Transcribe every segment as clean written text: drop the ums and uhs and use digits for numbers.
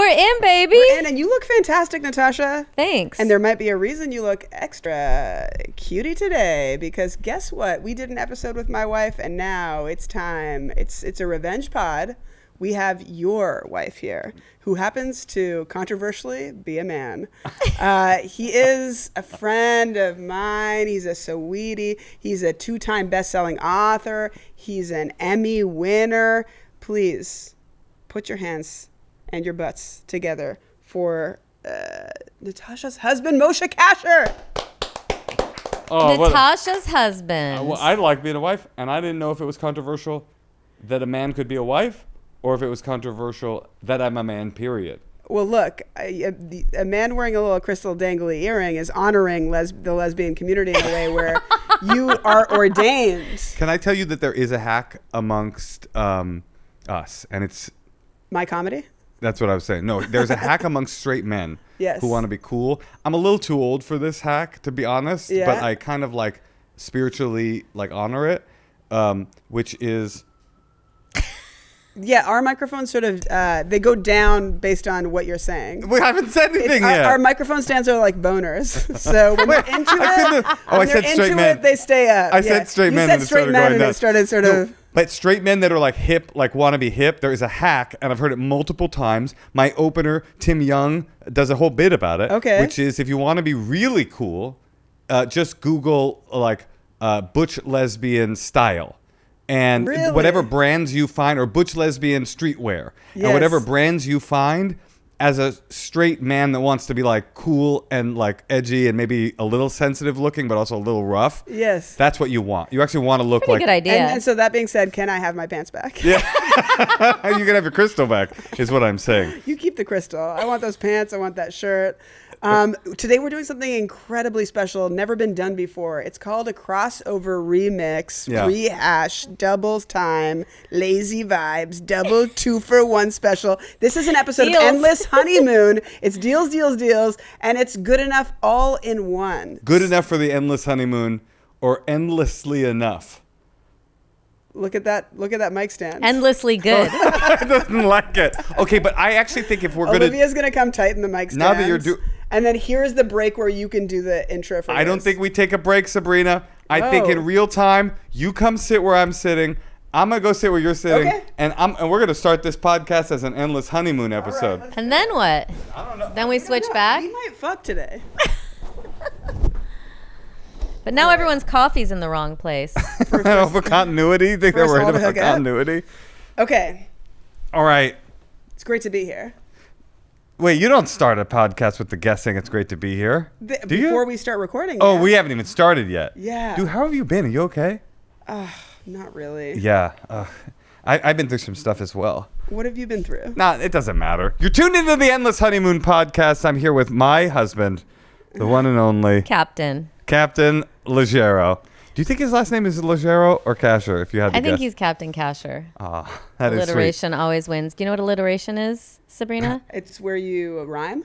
we're in, baby. We're in, and you look fantastic, Natasha. Thanks. And there might be a reason you look extra cutie today, because guess what? We did an episode with my wife, and now it's time. It's a revenge pod. We have your wife here, who happens to controversially be a man. He is a friend of mine. He's a sweetie. He's a 2-time best-selling author. He's an Emmy winner. Please put your hands and your butts together for Natasha's husband, Moshe Kasher. Natasha's husband. Well, I like being a wife, and I didn't know if it was controversial that a man could be a wife, or if it was controversial that I'm a man, period. Well, look, a man wearing a little crystal dangly earring is honoring the lesbian community in a way where you are ordained. Can I tell you that there is a hack amongst us, and it's... My comedy? That's what I was saying. No, there's a hack amongst straight men yes. who want to be cool. I'm a little too old for this hack, to be honest, yeah. but I kind of like spiritually like honor it, which is... Yeah, our microphones sort of, they go down based on what you're saying. We haven't said anything yet. Our microphone stands are like boners. So when they're into it, I said straight men. They stay up. I said straight men. You said straight men and it started sort of... But straight men that are like hip, like want to be hip, there is a hack, and I've heard it multiple times. My opener, Tim Young, does a whole bit about it. Okay. Which is, if you want to be really cool, just Google like butch lesbian style. And really? Whatever brands you find, or butch lesbian streetwear, yes. and whatever brands you find, as a straight man that wants to be like cool and like edgy and maybe a little sensitive looking, but also a little rough. Yes. That's what you want. You actually want to look like... Good idea. And so that being said, can I have my pants back? Yeah. You can have your crystal back, is what I'm saying. You keep the crystal. I want those pants. I want that shirt. Today we're doing something incredibly special, never been done before. It's called a crossover remix, rehash, doubles time, lazy vibes, double 2-for-1 special. This is an episode of Endless Honeymoon. It's deals, deals, deals, and it's good enough all in one. Good enough for the endless honeymoon, or endlessly enough. Look at that mic stand. Endlessly good. I doesn't like it. Okay, but I actually think if we're going to... Olivia's going to come tighten the mic stand. Now that you're and then here's the break where you can do the intro for I don't think we take a break, Sabrina. I think in real time, you come sit where I'm sitting. I'm going to go sit where you're sitting. Okay. And we're going to start this podcast as an endless honeymoon episode. Right, and then what? I don't know. Then we switch back? We might fuck today. But now everyone's coffee's in the wrong place. For continuity? You think they're worried about continuity? Okay. All right. It's great to be here. Wait, you don't start a podcast with the guest saying it's great to be here. Before we start recording. Oh, yeah. we haven't even started yet. Yeah. Dude, how have you been? Are you okay? Not really. Yeah. I've been through some stuff as well. What have you been through? Nah, it doesn't matter. You're tuned into the Endless Honeymoon podcast. I'm here with my husband, the one and only... Captain Leggero. Do you think his last name is Leggero or Kasher, if you had to I think guess? he's Captain Kasher. Ah, that is sweet. Alliteration always wins. Do you know what alliteration is, Sabrina? It's where you rhyme?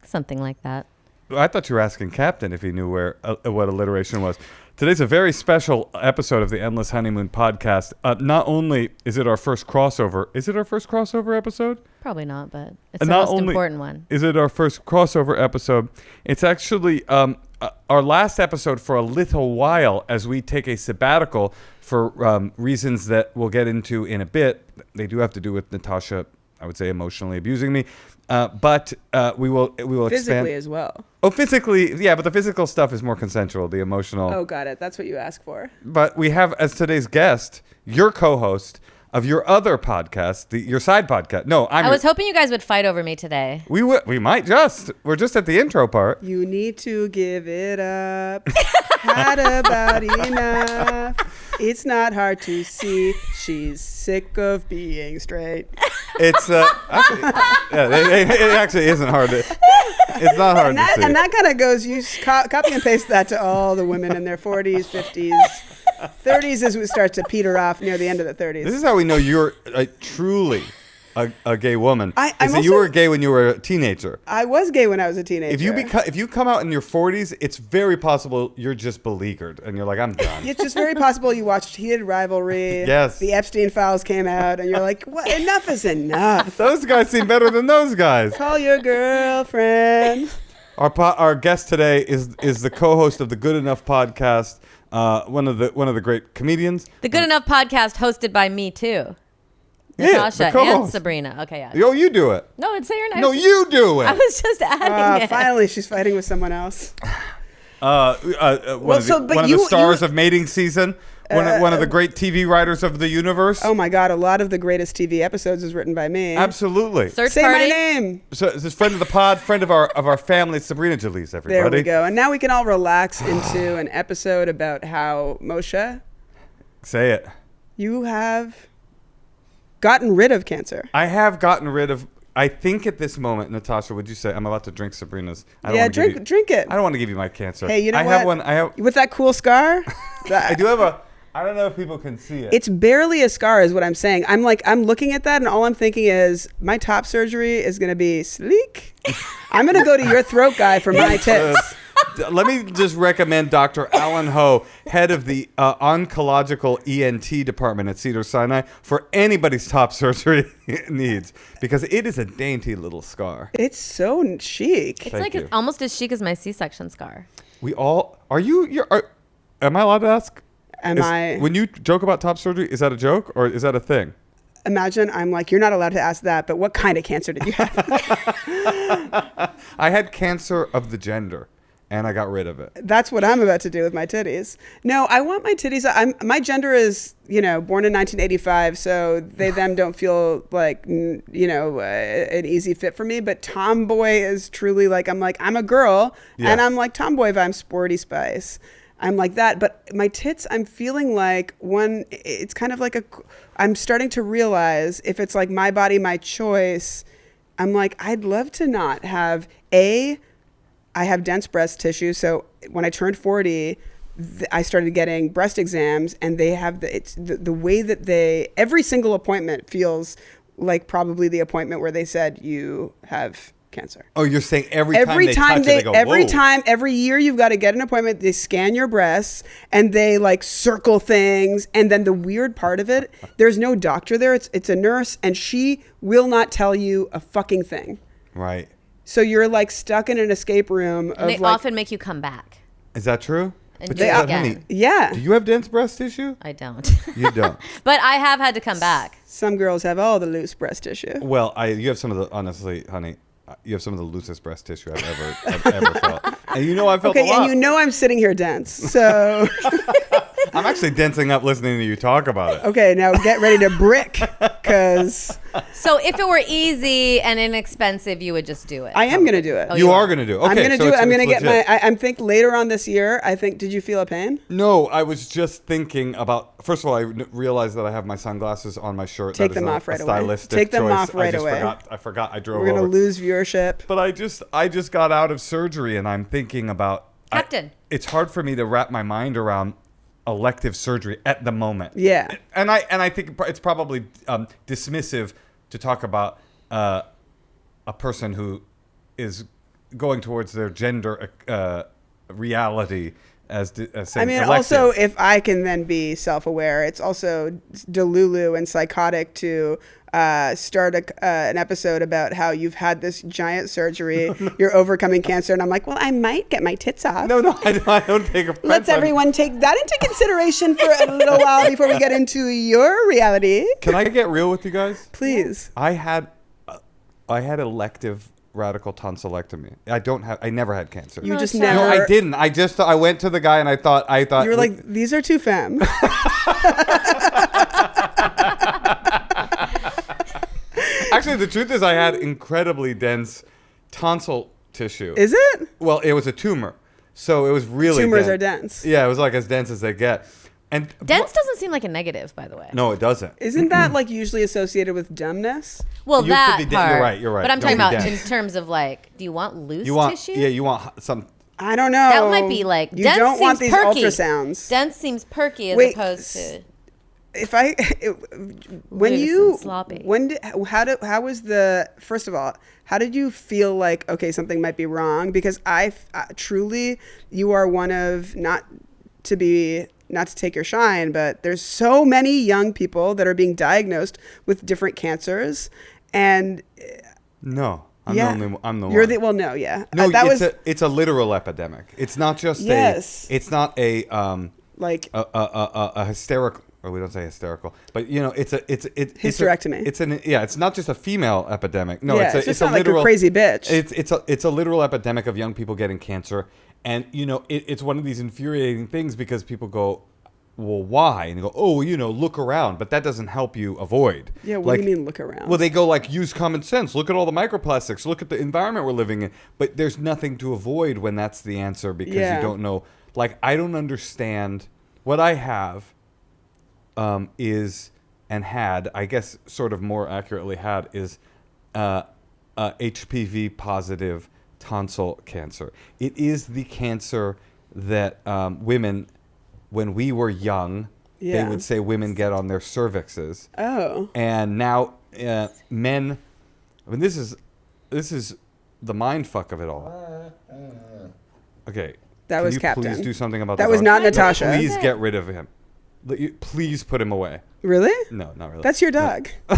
Something like that. I thought you were asking Captain if he knew what alliteration was. Today's a very special episode of the Endless Honeymoon podcast. Not only is it our first crossover... Is it our first crossover episode? Probably not, but it's the most important one. Is it our first crossover episode? It's actually our last episode for a little while as we take a sabbatical for reasons that we'll get into in a bit. They do have to do with Natasha, I would say, emotionally abusing me. But we will physically expand. as well. Oh, physically, yeah, but the physical stuff is more consensual. The emotional. Oh, got it. That's what you ask for. But we have as today's guest, your co-host of your other podcast, your side podcast. No, I was hoping you guys would fight over me today. We might just. We're just at the intro part. You need to give it up. Had about enough. It's not hard to see. She's sick of being straight. It's actually, it actually isn't hard to. It's not hard to see. And that kind of goes. You copy and paste that to all the women in their 40s, 50s, 30s as we start to peter off near the end of the 30s. This is how we know you're truly a gay woman. I'm you were gay when you were a teenager. I was gay when I was a teenager. If you come out in your 40s, it's very possible you're just beleaguered and you're like, I'm done. It's just very possible you watched Heated Rivalry. Yes. The Epstein Files came out, and you're like, "What? Enough is enough." Those guys seem better than those guys. Call your girlfriend. Our guest today is the co-host of the Good Enough podcast, one of the great comedians. The Good Enough podcast hosted by me too. Yeah, Natasha the co-host. and Sabrina. Okay, yeah. Yo, you do it. No, say your name. No, you do it. I was just adding it. Finally, she's fighting with someone else. One of the stars of mating season. One of the great TV writers of the universe. Oh my God! A lot of the greatest TV episodes is written by me. Absolutely. Search Say party. my name. So this is friend of the pod, friend of our family, Sabrina Jalees. Everybody. There we go. And now we can all relax into an episode about how Moshe, Say it. you have gotten rid of cancer. I have gotten rid of. I think at this moment, Natasha, would you say I'm about to drink Sabrina's? Drink it. I don't want to give you my cancer. Hey, you know I what? have one. I have. With that cool scar. I do have a. I don't know if people can see it. It's barely a scar, is what I'm saying. I'm looking at that, and all I'm thinking is my top surgery is going to be sleek. I'm going to go to your throat guy for my tits. Let me just recommend Dr. Alan Ho, head of the oncological ENT department at Cedars-Sinai, for anybody's top surgery needs, because it is a dainty little scar. It's so chic. It's Thank you. it's almost as chic as my C-section scar. We all are you. Am I allowed to ask? When you joke about top surgery, is that a joke or is that a thing? Imagine I'm like, you're not allowed to ask that, but what kind of cancer did you have? I had cancer of the gender, and I got rid of it. That's what I'm about to do with my titties. No, I want my titties. My gender is, born in 1985, so them don't feel like, an easy fit for me. But tomboy is truly like, I'm a girl, and I'm like tomboy vibes, sporty spice. I'm like that, but my tits, I'm feeling like it's kind of like I'm starting to realize if it's like my body, my choice, I'm like, I'd love to not have I have dense breast tissue. So when I turned 40, I started getting breast exams, and they have the way that every single appointment feels like probably the appointment where they said you have cancer. Oh, you're saying every time every year you've got to get an appointment. They scan your breasts and they like circle things. And then the weird part of it, there's no doctor there. It's a nurse, and she will not tell you a fucking thing. Right. So you're like stuck in an escape room. And they often make you come back. Is that true? And But do it again. honey, Yeah. do you have dense breast tissue? I don't. You don't. But I have had to come back. Some girls have all the loose breast tissue. Well, you have some of the, honestly, honey, you have some of the loosest breast tissue I've ever felt. And I felt a lot. And I'm sitting here dense. So I'm actually densing up listening to you talk about it. okay, now get ready to brick, because So if it were easy and inexpensive, you would just do it. I am going to do it. Oh, You are going to do it. Okay, I'm going to so do it. it's- I'm going to it's get legit. I'm think later on this year, did you feel a pain? No, I was just thinking about. First of all, I realized that I have my sunglasses on my shirt. Take That is them a off right away. stylistic Take them choice. off right away. I forgot. I drove We're going to over. lose viewership. But I just got out of surgery, and I'm thinking about. Captain. It's hard for me to wrap my mind around elective surgery at the moment. Yeah. And I think it's probably dismissive to talk about a person who is going towards their gender reality as saying elective. Also, if I can then be self-aware, it's also delulu and psychotic to start an episode about how you've had this giant surgery, you're overcoming cancer, and I'm like, well, I might get my tits off. No, I don't take offense. Let's everyone take that into consideration for a little while before we get into your reality. Can I get real with you guys? Please. I had elective radical tonsillectomy. I never had cancer. You just Moshe. never. No, I didn't. I went to the guy and I thought You were like, these are too femme. Actually, the truth is I had incredibly dense tonsil tissue. Is it? Well, it was a tumor. So it was really Tumors are dense. Yeah, it was like as dense as they get. And Dense doesn't seem like a negative, by the way. No, it doesn't. Isn't that like usually associated with dumbness? Well, You that could be part. you're right. But I'm Don't talking be about in dense. terms of like, do you want loose You want tissue? Yeah, you want some I don't know. That might be like you dense don't want seems these perky. ultrasounds. Dense seems perky as Wait, opposed to. sloppy. How was first of all, how did you feel like, okay, something might be wrong? Because truly, you are one of, not to take your shine, but there's so many young people that are being diagnosed with different cancers. And no, I'm the one. You're well, no, yeah. No, it's a literal epidemic. It's not just it's not a hysterical. Or we don't say hysterical, but it's hysterectomy. It's not just a female epidemic. No, it's not literal, like a crazy bitch. It's a literal epidemic of young people getting cancer, and it's one of these infuriating things because people go, well, why? And you go, oh, look around, but that doesn't help you avoid. Yeah, what do you mean look around? Well, they go use common sense. Look at all the microplastics. Look at the environment we're living in. But there's nothing to avoid when that's the answer because you don't know. I don't understand what I have. Is and had, I guess sort of more accurately had, is HPV positive tonsil cancer. It is the cancer that women, when we were young, they would say women get on their cervixes. Oh. And now men, I mean, this is the mind fuck of it all. Okay. That was Captain. Please do something about that. That was not Natasha. Please get rid of him. Please put him away. Really? No, not really. That's your dog. No.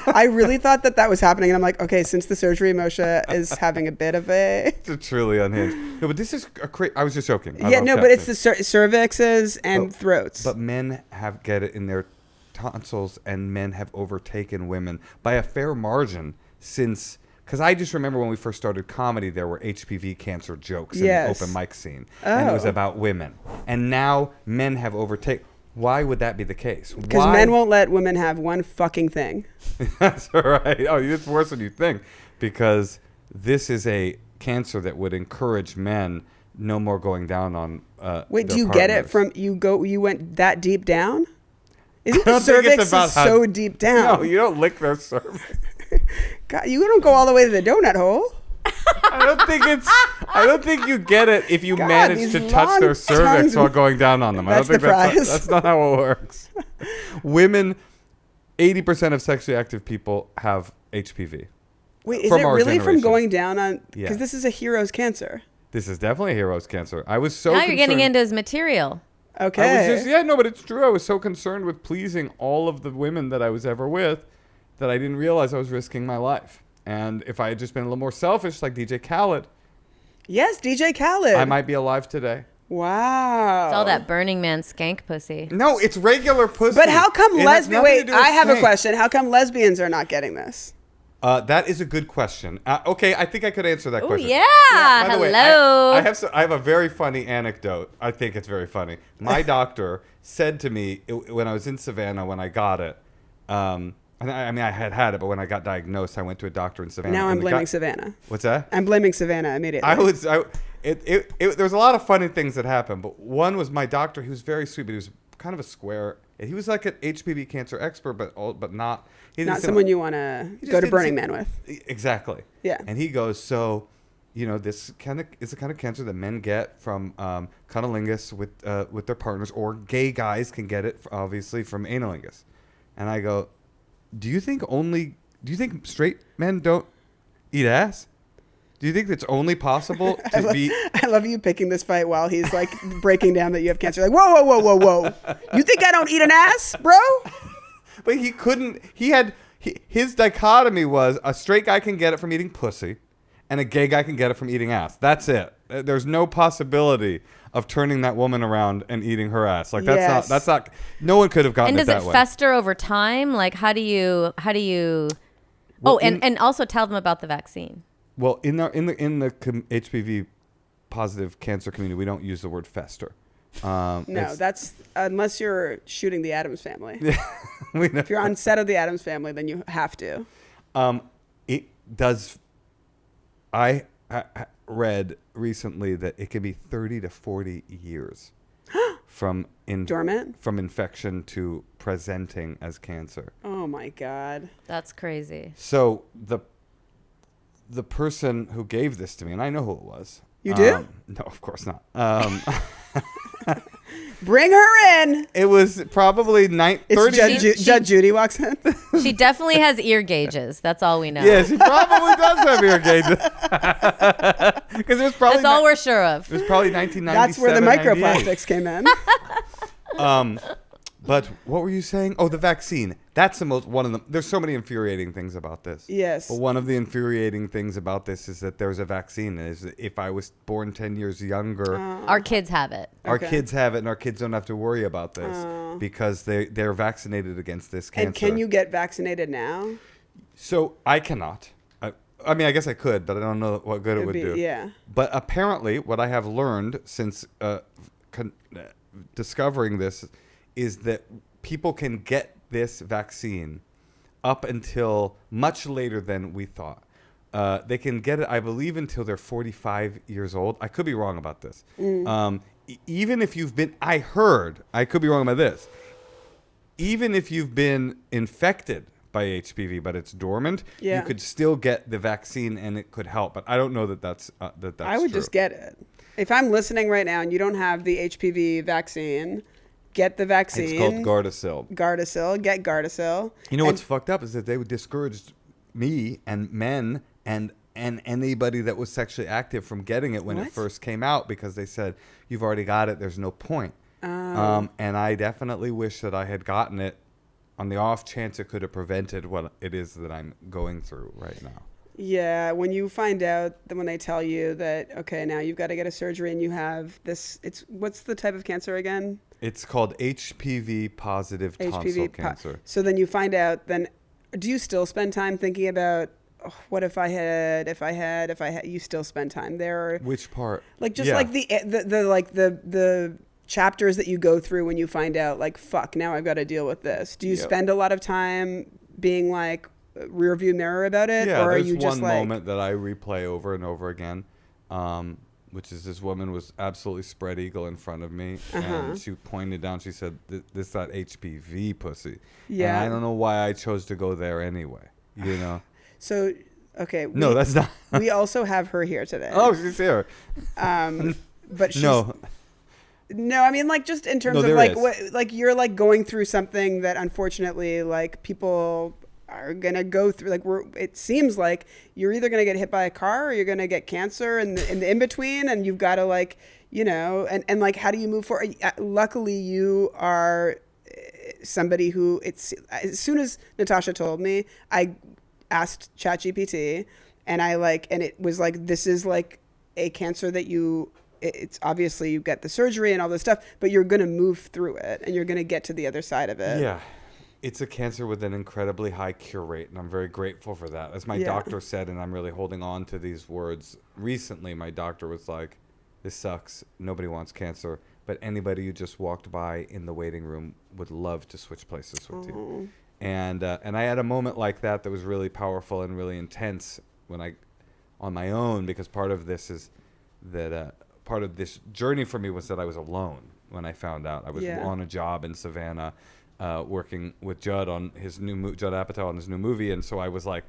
I really thought that was happening, and I'm like, okay, since the surgery, Moshe is having a bit of a... It's truly unhinged. No, but this is I was just joking. But it's the cervixes and throats. But men get it in their tonsils, and men have overtaken women by a fair margin since... Because I just remember when we first started comedy, there were HPV cancer jokes in the open mic scene. Oh. And it was about women. And now men have overtaken... Why would that be the case? Because men won't let women have one fucking thing. That's right. Oh, it's worse than you think. Because this is a cancer that would encourage men no more going down on Wait, do you get it from... You went that deep down? Isn't the cervix so deep down? No, you don't lick their cervix. God, you don't go all the way to the donut hole. I don't think you get it if you manage to touch their cervix while going down on them. That's that's not how it works. Women, 80% of sexually active people have HPV. Wait, is it really from going down on? Because this is a hero's cancer. This is definitely a hero's cancer. I was so now concerned. You're getting into his material. Okay. But it's true. I was so concerned with pleasing all of the women that I was ever with that I didn't realize I was risking my life. And if I had just been a little more selfish, like DJ Khaled. Yes, DJ Khaled. I might be alive today. Wow. It's all that Burning Man skank pussy. No, it's regular pussy. But how come lesbians... Wait, I have a question. How come lesbians are not getting this? That is a good question. Okay, I think I could answer that question. Yeah. By the way, I have a very funny anecdote. I think it's very funny. My doctor said to me when I was in Savannah when I got it... I mean, I had it, but when I got diagnosed, I went to a doctor in Savannah. Now I'm blaming Savannah. What's that? I'm blaming Savannah immediately. There was a lot of funny things that happened, but one was my doctor. He was very sweet, but he was kind of a square. He was like an HPV cancer expert, but not... Not someone you want to go to Burning Man with. Exactly. Yeah. And he goes, so... this is the kind of cancer that men get from cunnilingus with their partners, or gay guys can get it, obviously, from analingus. And I go... Do you think straight men don't eat ass? Do you think it's only possible to be... I love you picking this fight while he's like breaking down that you have cancer. Like, whoa. You think I don't eat an ass, bro? But he couldn't... His dichotomy was a straight guy can get it from eating pussy and a gay guy can get it from eating ass. That's it. There's no possibility of turning that woman around and eating her ass. Like that's not. No one could have gotten it that way. And does it fester over time? Like how do you? Well, and also tell them about the vaccine. Well, in the HPV positive cancer community, we don't use the word fester. No, that's unless you're shooting the Addams Family. If you're on set of the Addams Family, then you have to. It does. I read recently that it can be 30 to 40 years from infection to presenting as cancer. Oh my God. That's crazy. So the person who gave this to me, and I know who it was. You do? No, of course not. Bring her in. It was probably 30. Judge Judy walks in. She definitely has ear gauges. That's all we know. Yeah, she probably does have ear gauges. Because it was probably That's all we're sure of. It was probably 1997. That's where the 98. microplastics came in. But what were you saying? Oh, the vaccine. That's the most one of them. There's so many infuriating things about this. Yes. But one of the infuriating things about this is that there's a vaccine. Is if I was born 10 years younger, Our kids have it. our Okay. kids have it, and our kids don't have to worry about this because they're vaccinated against this cancer. And can you get vaccinated now? So I cannot. I mean, I guess I could, but I don't know what good it would do. Yeah. But apparently, what I have learned since discovering this is that people can get this vaccine up until much later than we thought. They can get it, I believe, until they're 45 years old. I could be wrong about this. Even if you've been, I could be wrong about this. Even if you've been infected by HPV, but it's dormant, you could still get the vaccine and it could help. But I don't know that that's I would true. just get it. If I'm listening right now and you don't have the HPV vaccine, get the vaccine. It's called Gardasil. Get Gardasil. You know what's fucked up is that they would discourage me and men and anybody that was sexually active from getting it when it first came out because they said, you've already got it, there's no point. And I definitely wish that I had gotten it on the off chance it could have prevented what it is that I'm going through right now. Yeah, when you find out that when they tell you that, okay, now you've got to get a surgery and you have this, what's the type of cancer again? It's called HPV positive tonsil cancer. So then you find out, then do you still spend time thinking about, what if I had, you still spend time there? Or, which part? like just like the chapters that you go through when you find out, like, fuck, now I've got to deal with this. Do you spend a lot of time being like rear view mirror about it? Yeah, or are there's you just one like, moment that I replay over and over again, which is this woman was absolutely spread eagle in front of me, and she pointed down. She said, "This that HPV pussy." Yeah. And I don't know why I chose to go there anyway. You know. So, okay. No, that's not. We also have her here today. Oh, she's here. But she's, No. No, I mean, like, just in terms of there like is. what, like you're like going through something that unfortunately like people are gonna go through. Like it seems like you're either gonna get hit by a car or you're gonna get cancer in the in between, and you've got to like, and like, how do you move forward? Luckily, you are somebody who as soon as Natasha told me, I asked ChatGPT, and it was like, this is like a cancer that it's obviously you get the surgery and all this stuff, but you're going to move through it and you're going to get to the other side of it. Yeah. It's a cancer with an incredibly high cure rate, and I'm very grateful for that. As my doctor said, and I'm really holding on to these words, recently my doctor was like, this sucks. Nobody wants cancer, but anybody who just walked by in the waiting room would love to switch places with you. And I had a moment like that was really powerful and really intense when on my own, because part of this is that part of this journey for me was that I was alone when I found out. I was on a job in Savannah, working with Judd on his Judd Apatow on his new movie, and so I was like,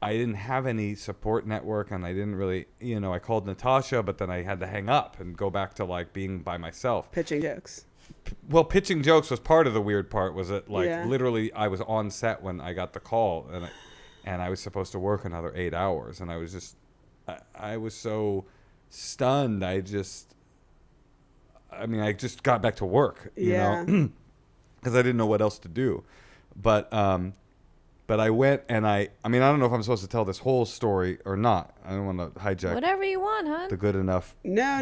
I didn't have any support network, and I didn't really, I called Natasha, but then I had to hang up and go back to like being by myself. Pitching jokes. Well, pitching jokes was part of the weird part. Was that literally I was on set when I got the call, and I was supposed to work another 8 hours, and I was just, I was so stunned. I just got back to work, you know, because I didn't know what else to do. But I went and I don't know if I'm supposed to tell this whole story or not. I don't want to hijack Whatever you want, hon. the good enough. No.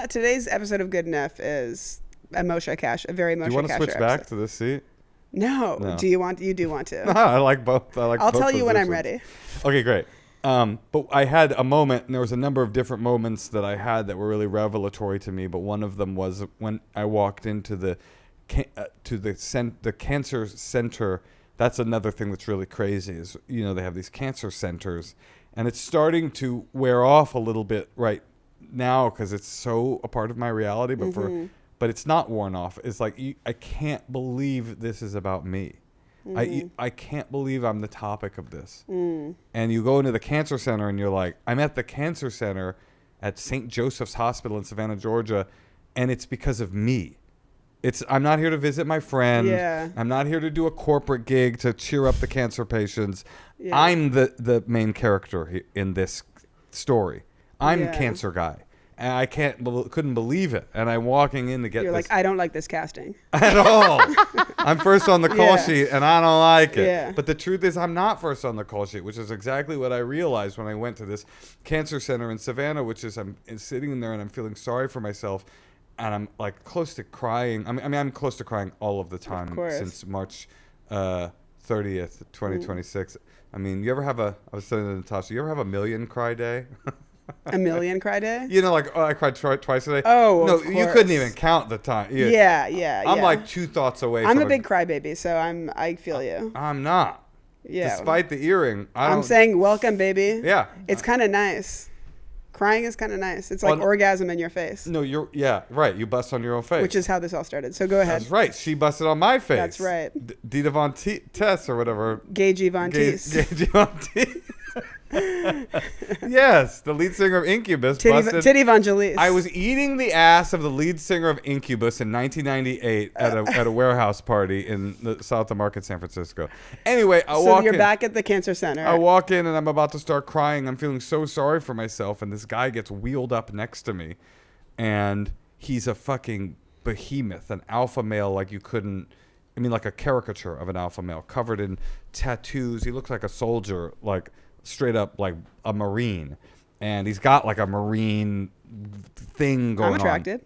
Today's episode of Good Enough is a Moshe Cash, a very Moshe Cash. Do you want to switch back to this seat? No. Do you want? You do want to? I like both. I'll tell you when I'm ready. Okay, great. But I had a moment, and there was a number of different moments that I had that were really revelatory to me. But one of them was when I walked into the cancer center. That's another thing that's really crazy is, they have these cancer centers, and it's starting to wear off a little bit right now because it's so a part of my reality. But it's not worn off. It's like, I can't believe this is about me. I can't believe I'm the topic of this. And you go into the cancer center and you're like, I'm at the cancer center at St. Joseph's Hospital in Savannah, Georgia, and it's because of me. I'm not here to visit my friend. Yeah. I'm not here to do a corporate gig to cheer up the cancer patients. Yeah. I'm the main character in this story. I'm Yeah. cancer guy. And I couldn't believe it. And I'm walking in to get You're this. like, I don't like this casting. At all. I'm first on the call Yeah. sheet, and I don't like it. Yeah. But the truth is, I'm not first on the call sheet, which is exactly what I realized when I went to this cancer center in Savannah, which is I'm sitting in there and I'm feeling sorry for myself, and I'm like close to crying. I mean, I'm close to crying all of the time since March 30th, 2026. I mean, you ever have I was saying to Natasha, you ever have a million cry day? A million cry day? You know, like, I cried twice a day. Oh, no, of you course. couldn't even count the time. Yeah. I'm like 2 thoughts away. I'm from a big crybaby, so I feel you. I'm not. Yeah. Despite the earring, I'm saying welcome, baby. Yeah. It's kind of nice. Crying is kind of nice. It's like orgasm in your face. No, right. You bust on your own face. Which is how this all started. So go ahead. That's right. She busted on my face. That's right. Dita Von Tess or whatever. Gagey Von Teese. Gagey Von Teese. Yes, the lead singer of Incubus. Titty Von Jalees. I was eating the ass of the lead singer of Incubus in 1998 at a warehouse party in the South of Market, San Francisco. Anyway, So you're back at the cancer center. I walk in and I'm about to start crying. I'm feeling so sorry for myself, and this guy gets wheeled up next to me, and he's a fucking behemoth, an alpha male like you couldn't. I mean, like a caricature of an alpha male, covered in tattoos. He looks like a soldier, like straight up like a Marine, and he's got like a Marine thing going on. I'm attracted.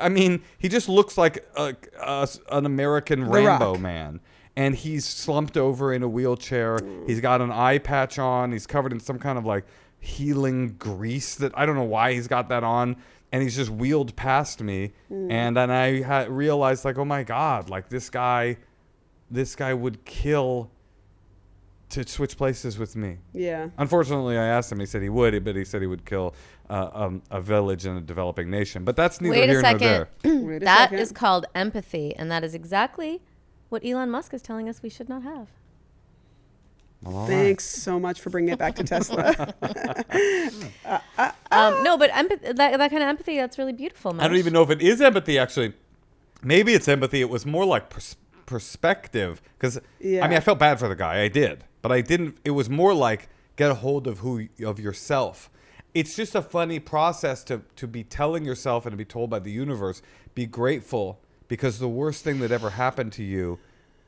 I mean, he just looks like an American Rambo Rock. man. And he's slumped over in a wheelchair. He's got an eye patch on. He's covered in some kind of like healing grease that I don't know why he's got that on. And he's just wheeled past me. And then I realized, like, oh my God, like this guy would kill to switch places with me. Yeah. Unfortunately, I asked him. He said he would, but he said he would kill a village in a developing nation. But that's neither here nor there. Wait a That second. is called empathy, and that is exactly what Elon Musk is telling us we should not have. Well, all right. Thanks so much for bringing it back to Tesla. No, but that kind of empathy, that's really beautiful, I don't even know if it is empathy, actually. Maybe it's empathy. It was more like perspective. Because, Yeah. I mean, I felt bad for the guy. I did. But I didn't. It was more like get a hold of yourself. It's just a funny process to be telling yourself and to be told by the universe, be grateful, because the worst thing that ever happened to you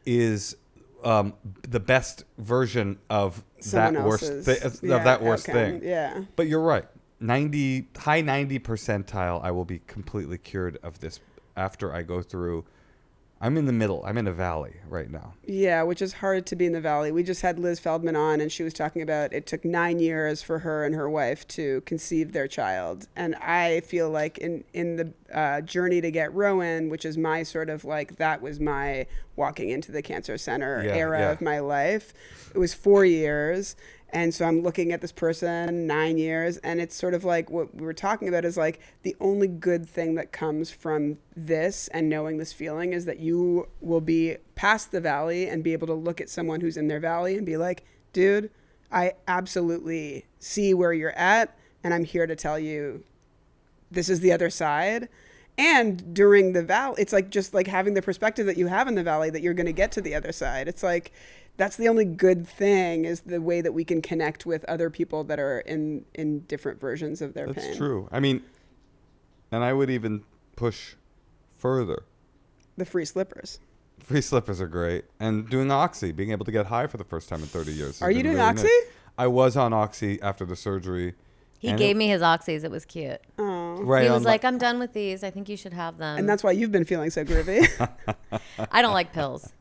is the best version of Someone that worst else's, outcome. thing. Yeah. But you're right. High 90 percentile, I will be completely cured of this after I go through. I'm in the middle. I'm in a valley right now. Yeah, which is hard to be in the valley. We just had Liz Feldman on, and she was talking about it took 9 years for her and her wife to conceive their child. And I feel like in the journey to get Rowan, which is my sort of like, that was my walking into the cancer center era of my life. It was 4 years. And so I'm looking at this person, 9 years, and it's sort of like what we were talking about is like the only good thing that comes from this and knowing this feeling is that you will be past the valley and be able to look at someone who's in their valley and be like, dude, I absolutely see where you're at, and I'm here to tell you this is the other side. And during the valley, it's like just like having the perspective that you have in the valley that you're going to get to the other side. It's like, that's the only good thing is the way that we can connect with other people that are in different versions of their pain. That's true. I mean, and I would even push further. The free slippers. Free slippers are great. And doing Oxy, being able to get high for the first time in 30 years. Are you doing really Oxy? Nice. I was on Oxy after the surgery. He gave me his oxys. It was cute. Oh. Right. He was like, I'm done with these. I think you should have them. And that's why you've been feeling so groovy. I don't like pills.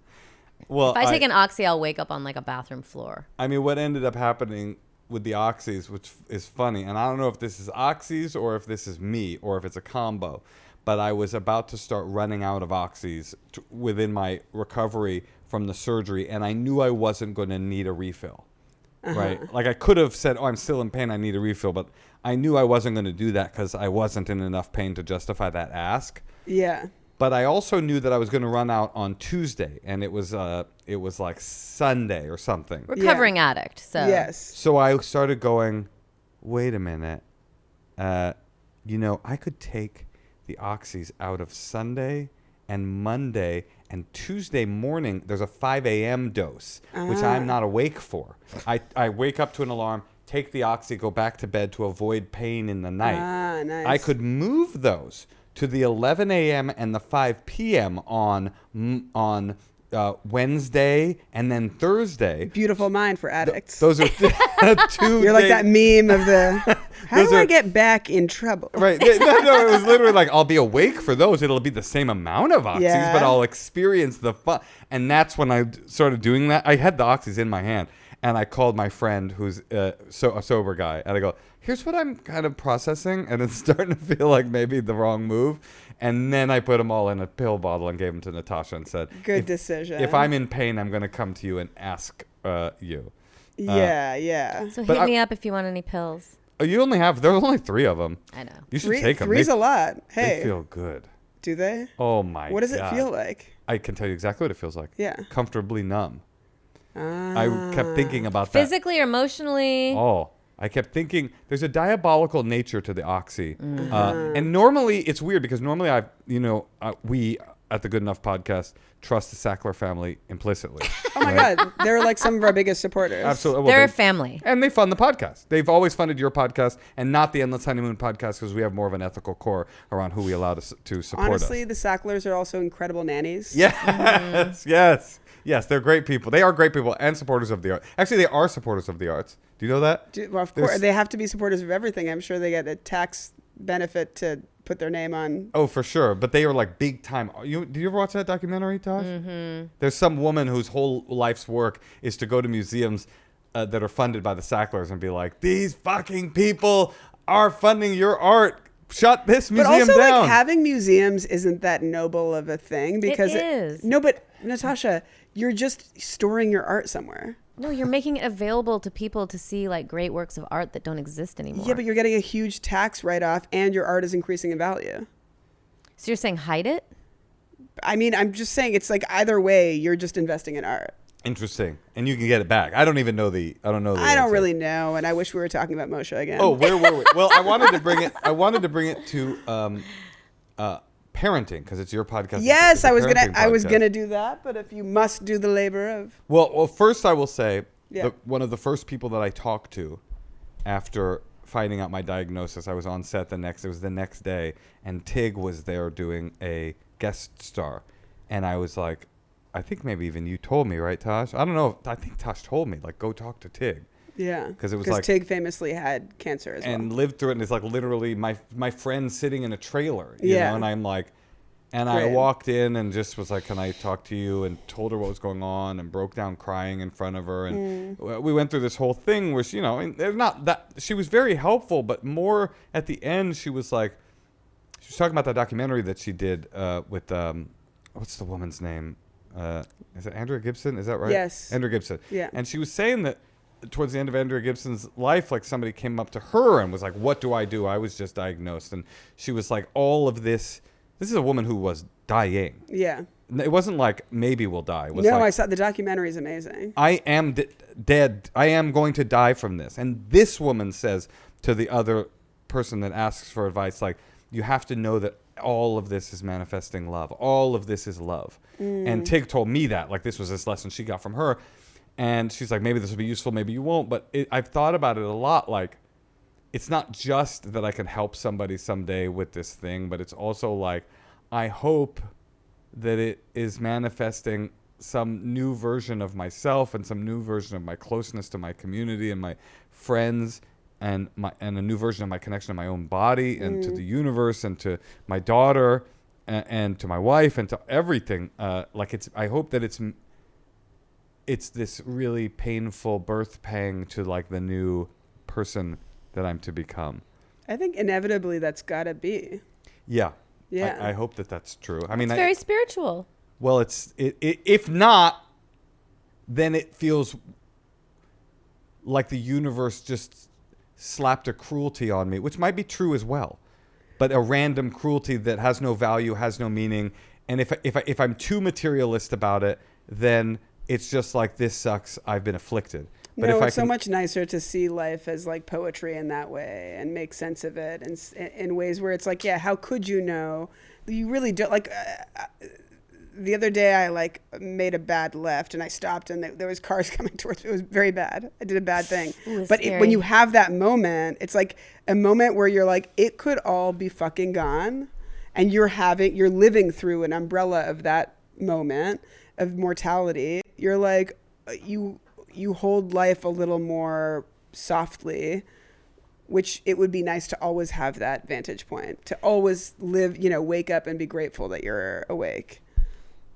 Well, If I take an oxy, I'll wake up on like a bathroom floor. I mean, what ended up happening with the Oxys, which is funny, and I don't know if this is Oxys or if this is me or if it's a combo, but I was about to start running out of Oxys within my recovery from the surgery, and I knew I wasn't going to need a refill. Right? Like I could have said, oh, I'm still in pain, I need a refill, but I knew I wasn't going to do that because I wasn't in enough pain to justify that ask. Yeah. But I also knew that I was going to run out on Tuesday, and it was like Sunday or something. Recovering addict. So Yes. So I started going, wait a minute. I could take the oxys out of Sunday and Monday, and Tuesday morning there's a 5 a.m. dose, which I'm not awake for. I wake up to an alarm, take the oxy, go back to bed to avoid pain in the night. Nice. I could move those to the 11 a.m. and the 5 p.m. on Wednesday and then Thursday. Beautiful mind for addicts. Those are 2 You're like that meme of the, how do I get back in trouble? Right. No, it was literally like, I'll be awake for those. It'll be the same amount of oxys, but I'll experience the fun. And that's when I started doing that. I had the oxys in my hand, and I called my friend who's a sober guy, and I go, here's what I'm kind of processing, and it's starting to feel like maybe the wrong move. And then I put them all in a pill bottle and gave them to Natasha and said, good decision. If I'm in pain, I'm going to come to you and ask you. Yeah. So hit me up if you want any pills. You only have, there's only 3 of them. I know. You should take them. Three's a lot. Hey. They feel good. Do they? Oh my God. What does it feel like? I can tell you exactly what it feels like. Yeah. Comfortably numb. I kept thinking about that. Physically or emotionally? Oh, I kept thinking there's a diabolical nature to the oxy. And normally it's weird because normally we at the Good Enough podcast trust the Sackler family implicitly. Oh my God. They're like some of our biggest supporters. Absolutely. Well, They're a family. And they fund the podcast. They've always funded your podcast and not the Endless Honeymoon podcast because we have more of an ethical core around who we allow to support Honestly, us. the Sacklers are also incredible nannies. Yes, yes, they're great people. They are great people and supporters of the art. Actually, they are supporters of the arts. Do you know that? Well, of course, they have to be supporters of everything. I'm sure they get a tax benefit to put their name on. Oh, for sure. But they are like big time. Did you ever watch that documentary, Tosh? Mm-hmm. There's some woman whose whole life's work is to go to museums that are funded by the Sacklers and be like, these fucking people are funding your art. Shut this museum down. But also, like, having museums isn't that noble of a thing because it is. No, but Natasha, you're just storing your art somewhere. No, you're making it available to people to see like great works of art that don't exist anymore. Yeah, but you're getting a huge tax write-off and your art is increasing in value. So you're saying hide it? I mean, I'm just saying it's like either way, you're just investing in art. Interesting. And you can get it back. I don't even know the I don't really know, and I wish we were talking about Moshe again. Oh, where were we? Well, I wanted to bring it to parenting because it's your podcast. Yes, I was podcast. gonna do that, but if you must do the labor of. Well, first I will say one of the first people that I talked to after finding out my diagnosis, I was on set the next day, and Tig was there doing a guest star, and I was like, I think maybe even you told me, right, Tosh? I don't know. I think Tosh told me, like, go talk to Tig. Yeah, because it was like Tig famously had cancer as well and lived through it, and it's like literally my friend sitting in a trailer, you know, and I'm like, and I walked in and just was like, can I talk to you, and told her what was going on and broke down crying in front of her, and we went through this whole thing where she, and there's not that she was very helpful, but more at the end she was like, she was talking about that documentary that she did with what's the woman's name, is it Andrea Gibson, is that right? Yes, Andrea Gibson. Yeah. And she was saying that towards the end of Andrea Gibson's life, like somebody came up to her and was like, what do I do? I was just diagnosed. And she was like, all of this is a woman who was dying. Yeah. It wasn't like maybe we'll die. It was no, like, I saw the documentary is amazing. I am dead. I am going to die from this. And this woman says to the other person that asks for advice, like, you have to know that all of this is manifesting love. All of this is love. And Tig told me that, like, this was this lesson she got from her. And she's like, maybe this will be useful, maybe you won't. But I've thought about it a lot. Like, it's not just that I can help somebody someday with this thing, but it's also like, I hope that it is manifesting some new version of myself and some new version of my closeness to my community and my friends and a new version of my connection to my own body and to the universe and to my daughter and to my wife and to everything. I hope that it's this really painful birth pang to like the new person that I'm to become. I think inevitably that's gotta be. Yeah. Yeah. I hope that that's true. I mean, it's very spiritual. Well, if not, then it feels like the universe just slapped a cruelty on me, which might be true as well, but a random cruelty that has no value, has no meaning. And if I'm too materialist about it, then it's just like, this sucks, I've been afflicted. But no, if I it's so can, much nicer to see life as like poetry in that way and make sense of it, and in ways where it's like, yeah, how could you know? You really don't. Like the other day, I like made a bad left, and I stopped, and there was cars coming towards me. It was very bad. I did a bad thing. Ooh, But scary. when you have that moment, it's like a moment where you're like, it could all be fucking gone, and you're living through an umbrella of that moment of mortality. You're like, you hold life a little more softly, which it would be nice to always have that vantage point, to always live, wake up and be grateful that you're awake.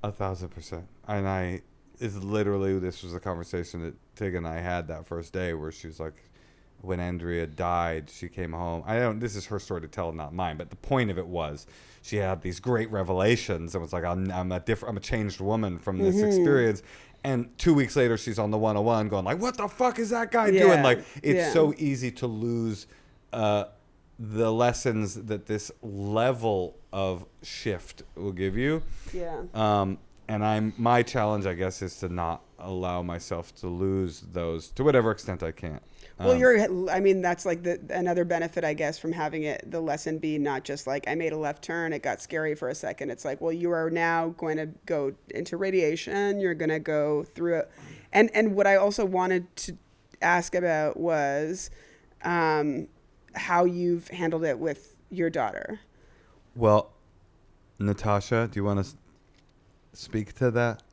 1,000%. And this was a conversation that Tig and I had that first day, where she was like, when Andrea died, she came home. This is her story to tell, not mine, but the point of it was she had these great revelations and was like, I'm a changed woman from this experience. And 2 weeks later, she's on the 101 going like, what the fuck is that guy doing? Like, it's so easy to lose the lessons that this level of shift will give you. Yeah. And my challenge, I guess, is to not allow myself to lose those to whatever extent I can. Well, that's like another benefit, I guess, from having the lesson be not just like, I made a left turn, it got scary for a second. It's like, well, you are now going to go into radiation. You're going to go through it. And what I also wanted to ask about was how you've handled it with your daughter. Well, Natasha, do you want to speak to that?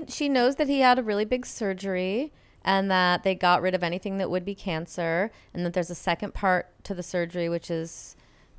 She knows that he had a really big surgery, and that they got rid of anything that would be cancer, and that there's a second part to the surgery, which is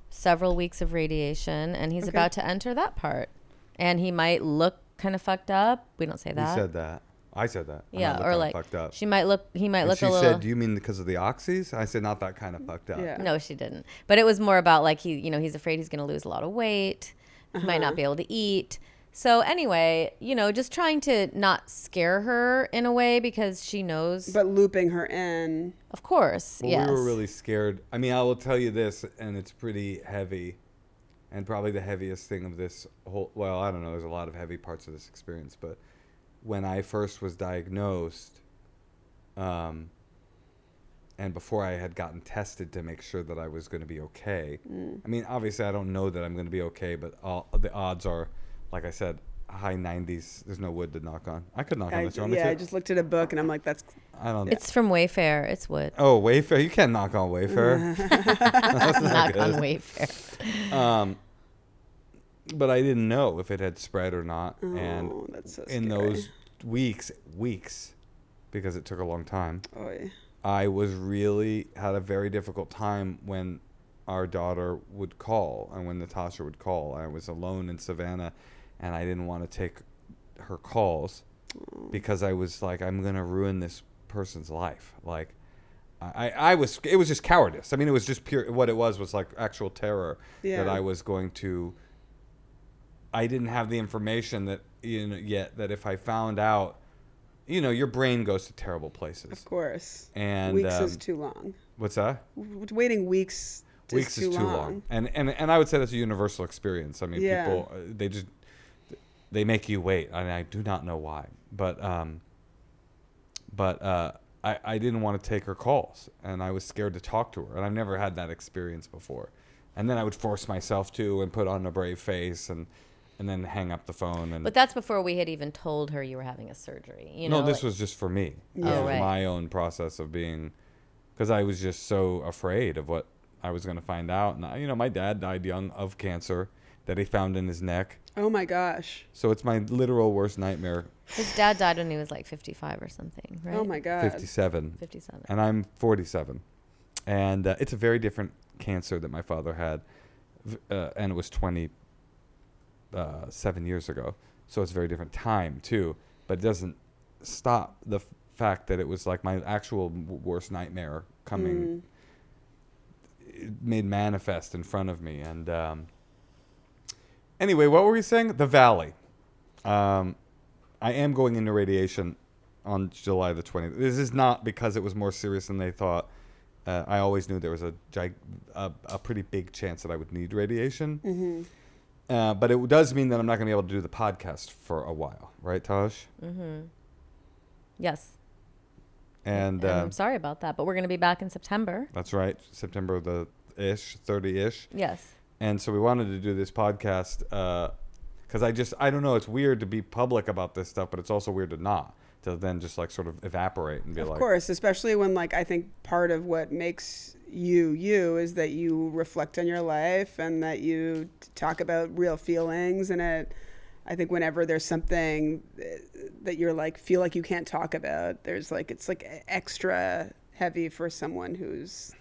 several weeks of radiation, and he's about to enter that part. And he might look kind of fucked up. We don't say that. You said that. I said that. Yeah, or like fucked up. He might look a little. She said, "Do you mean because of the oxys?" I said, "Not that kind of fucked up." Yeah. No, she didn't. But it was more about like he's afraid he's going to lose a lot of weight. He might not be able to eat. So anyway, just trying to not scare her in a way, because she knows. But looping her in. Of course, well, yes. We were really scared. I mean, I will tell you this, and it's pretty heavy, and probably the heaviest thing of this whole. Well, I don't know. There's a lot of heavy parts of this experience, but when I first was diagnosed, and before I had gotten tested to make sure that I was going to be okay. I mean, obviously, I don't know that I'm going to be okay, but the odds are, like I said, high 90s. There's no wood to knock on. I could knock on this. I just looked at a book and I'm like, I don't. It's from Wayfair. It's wood. Oh, Wayfair. You can't knock on Wayfair. That's not Knock good. on Wayfair. But I didn't know if it had spread or not. Oh, And that's so in scary. those weeks, because it took a long time, Oy. I was really had a very difficult time when our daughter would call and when Natasha would call. I was alone in Savannah, and I didn't want to take her calls because I was like, I'm going to ruin this person's life. Like, it was just cowardice. I mean, it was just pure, what it was like actual terror that I was going to, I didn't have the information that, yet that if I found out, your brain goes to terrible places. Of course. And weeks is too long. What's that? Waiting weeks is too long. And I would say that's a universal experience. I mean, people, they make you wait, and I do not know why. But I didn't want to take her calls, and I was scared to talk to her, and I've never had that experience before. And then I would force myself to and put on a brave face and then hang up the phone. But that's before we had even told her you were having a surgery. No, this was just for me. This was my own process of being, because I was just so afraid of what I was going to find out. And my dad died young of cancer that he found in his neck. Oh my gosh. So it's my literal worst nightmare. His dad died when he was like 55 or something, right? Oh my God. 57. 57. And I'm 47. And it's a very different cancer that my father had. And it was 7 years ago. So it's a very different time too. But it doesn't stop the fact that it was like my actual worst nightmare coming, made manifest in front of me. And anyway, what were we saying? The Valley. I am going into radiation on July the 20th. This is not because it was more serious than they thought. I always knew there was a pretty big chance that I would need radiation. Mm-hmm. But it does mean that I'm not going to be able to do the podcast for a while. Right, Taj? Mm-hmm. Yes. And I'm sorry about that, but we're going to be back in September. that's right, September the 30-ish. Yes. And so we wanted to do this podcast because I don't know, it's weird to be public about this stuff, but it's also weird to not, to then just like sort of evaporate and be Of like, course, especially when like I think part of what makes you is that you reflect on your life and that you talk about real feelings. And I think whenever there's something that you're like feel like you can't talk about, there's like it's like extra heavy for someone who's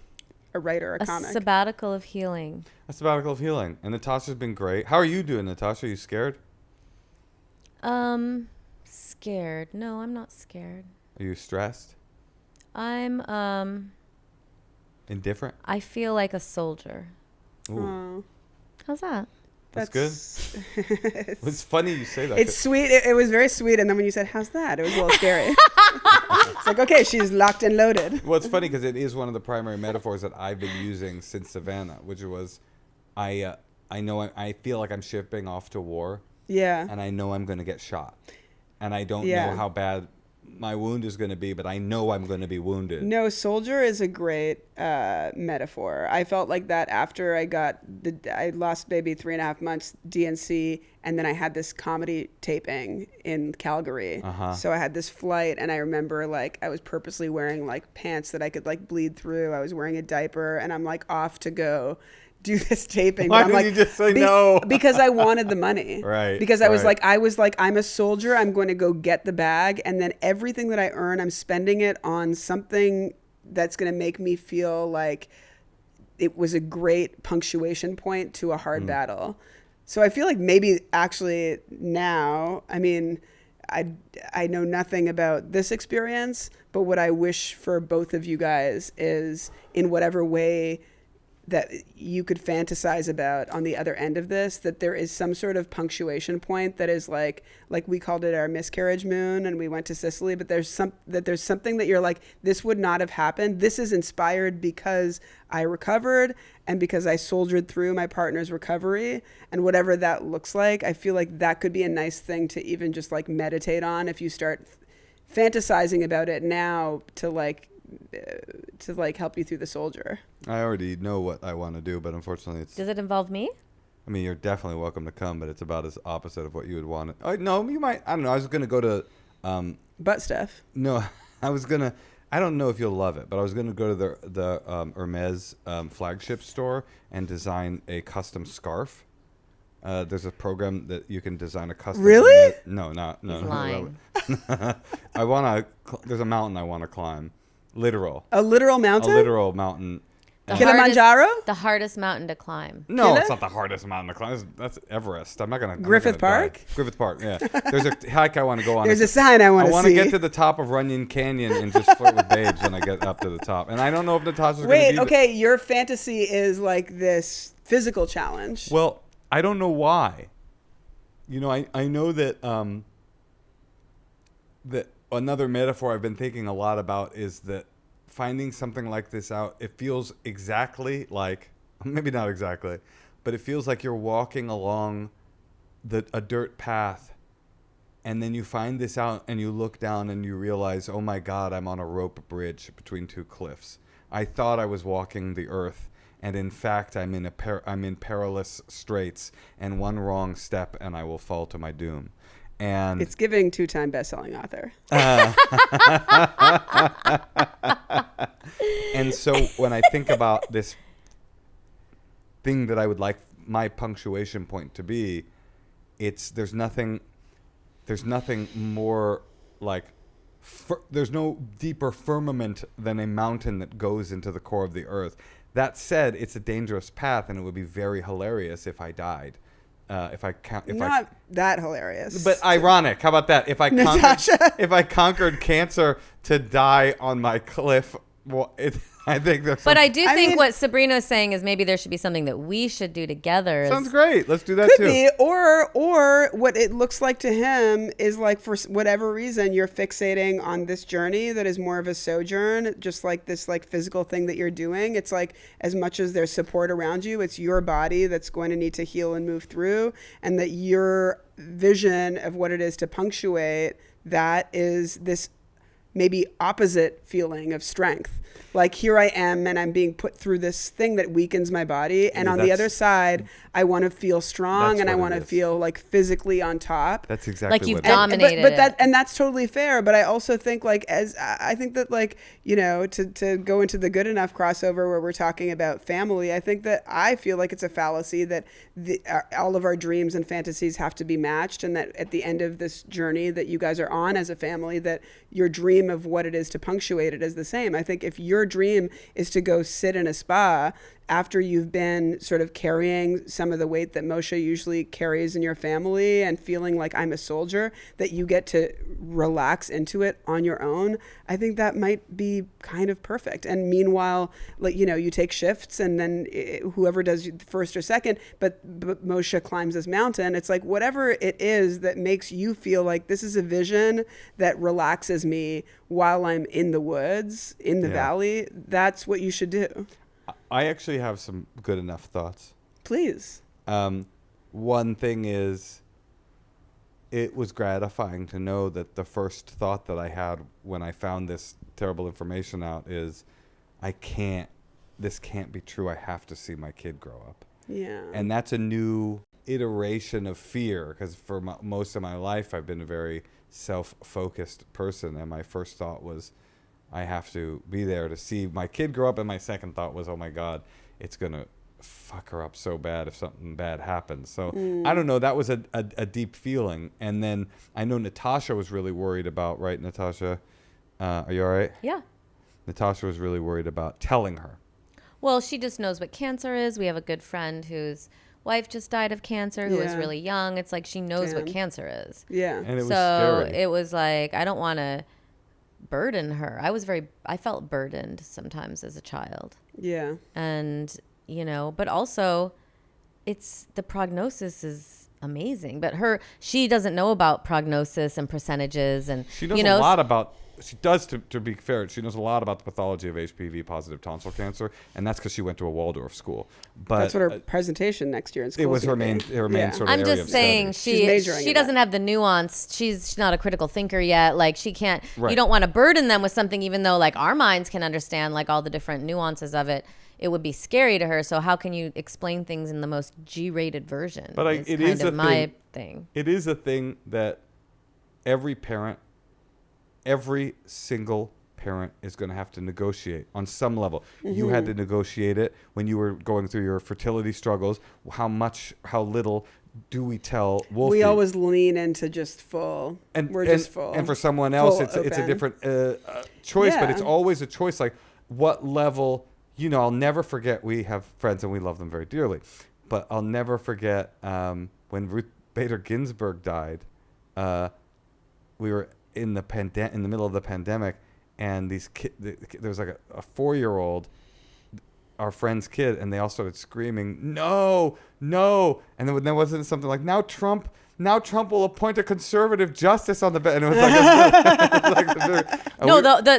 a writer, a comic. Sabbatical of healing. a sabbatical of healing. And Natasha's been great. How are you doing, Natasha? Are you scared? Scared. No, I'm not scared. Are you stressed? I'm Indifferent? I feel like a soldier. Ooh, Oh, that's How's that? good. It's funny you say that. It's sweet. It was very sweet. And then when you said, how's that? It was a little scary. It's like, okay, she's locked and loaded. Well, it's funny because it is one of the primary metaphors that I've been using since Savannah, which was I feel like I'm shipping off to war, Yeah. and I know I'm going to get shot. And I don't Yeah. know how bad my wound is going to be, but I know I'm going to be wounded. No, soldier is a great metaphor. I felt like that after I lost baby 3.5 months DNC, and then I had this comedy taping in Calgary. Uh-huh. So I had this flight, and I remember like I was purposely wearing like pants that I could like bleed through. I was wearing a diaper, and I'm like off to go do this taping. Why but I'm did like, you just say no? Because I wanted the money. Right, Because I was right. like, I'm a soldier. I'm going to go get the bag. And then everything that I earn, I'm spending it on something that's going to make me feel like it was a great punctuation point to a hard battle. So I feel like maybe actually now, I mean, I know nothing about this experience, but what I wish for both of you guys is in whatever way that you could fantasize about on the other end of this, that there is some sort of punctuation point that is like we called it our miscarriage moon and we went to Sicily, but there's something that you're like, this would not have happened. This is inspired because I recovered and because I soldiered through my partner's recovery, and whatever that looks like, I feel like that could be a nice thing to even just like meditate on if you start fantasizing about it now to help you through the soldier. I already know what I want to do, but unfortunately Does it involve me? I mean, you're definitely welcome to come, but it's about as opposite of what you would want. Oh, no, you might. I don't know. I was going to go to... Butt stuff. No, I was going to... I don't know if you'll love it, but I was going to go to the Hermes flagship store and design a custom scarf. There's a program that you can design a custom... Really? No. He's lying. I want to... There's a mountain I want to climb. Literal. A literal mountain? A literal mountain. Kilimanjaro? The hardest mountain to climb. No, Killer? it's not the hardest mountain to climb. That's Everest. I'm not gonna. Griffith Park? Griffith Park. Yeah. There's a hike I want to go on. There's a sign I want to see. I want to get to the top of Runyon Canyon and just flirt with babes when I get up to the top. And I don't know if Natasha's going to Wait, be. okay, your fantasy is like this physical challenge. Well, I don't know why. You know, I know that that another metaphor I've been thinking a lot about is that finding something like this out, it feels exactly like, maybe not exactly, but it feels like you're walking along a dirt path, and then you find this out and you look down and you realize, oh my God, I'm on a rope bridge between two cliffs. I thought I was walking the earth, and in fact I'm in perilous straits, and one wrong step and I will fall to my doom. And It's giving 2-time best-selling author. And so when I think about this thing that I would like my punctuation point to be, there's nothing more like there's no deeper firmament than a mountain that goes into the core of the earth. That said, it's a dangerous path, and it would be very hilarious if I died. Not that hilarious. But ironic. How about that? If I conquered cancer to die on my cliff, well, I think there's. But I do think what Sabrina's saying is maybe there should be something that we should do together. Sounds great. Let's do that could too. be, or what it looks like to him is like, for whatever reason, you're fixating on this journey that is more of a sojourn, just like this like physical thing that you're doing. It's like, as much as there's support around you, it's your body that's going to need to heal and move through, and that your vision of what it is to punctuate that is this maybe opposite feeling of strength. Like, here I am and I'm being put through this thing that weakens my body. And on the other side, I want to feel strong and I want to feel like physically on top. That's exactly like you've what dominated but that's totally fair. But I also think I think that, like, you know, to go into the good enough crossover where we're talking about family, I think that I feel like it's a fallacy that all of our dreams and fantasies have to be matched, and that at the end of this journey that you guys are on as a family, that your dream of what it is to punctuate it is the same. I think if your dream is to go sit in a spa after you've been sort of carrying some of the weight that Moshe usually carries in your family and feeling like I'm a soldier, that you get to relax into it on your own, I think that might be kind of perfect. And meanwhile, like, you know, you take shifts and then whoever does first or second, but Moshe climbs this mountain. It's like, whatever it is that makes you feel like this is a vision that relaxes me while I'm in the woods, in the valley, that's what you should do. I actually have some good enough thoughts. Please. One thing is, it was gratifying to know that the first thought that I had when I found this terrible information out is, this can't be true. I have to see my kid grow up. Yeah. And that's a new iteration of fear, because for most of my life, I've been a very self-focused person. And my first thought was, I have to be there to see my kid grow up. And my second thought was, oh my God, it's going to fuck her up so bad if something bad happens. So I don't know. That was a deep feeling. And then I know Natasha was really worried about, right, Natasha? Are you all right? Yeah. Natasha was really worried about telling her. Well, she just knows what cancer is. We have a good friend whose wife just died of cancer, who was really young. It's like she knows what cancer is. Yeah. And it was scary. It was like, I don't want to burden her. I felt burdened sometimes as a child. Yeah. And, you know, but also the prognosis is amazing, but she doesn't know about prognosis and percentages, and she knows a lot about, she does, to be fair, she knows a lot about the pathology of HPV positive tonsil cancer, and that's because she went to a Waldorf school. But that's what her presentation next year in school. It was her main sort of I'm area just of saying study. she doesn't have the nuance. She's not a critical thinker yet. Like, she can't, Right. You don't want to burden them with something, even though like our minds can understand like all the different nuances of it. It would be scary to her. So how can you explain things in the most G-rated version? But it is a my thing. It is a thing that every single parent is going to have to negotiate on some level. Mm-hmm. You had to negotiate it when you were going through your fertility struggles. How little do we tell Wolfie? We always lean into just full. We're just full. And for someone else, it's a different choice, but it's always a choice. Like, what level, you know, I'll never forget, we have friends and we love them very dearly, but I'll never forget when Ruth Bader Ginsburg died, we were in the middle of the pandemic, and there was like a 4-year-old, our friend's kid, and they all started screaming, "No, no!" And then there wasn't something like, "Now Trump will appoint a conservative justice on the bench," and it was like,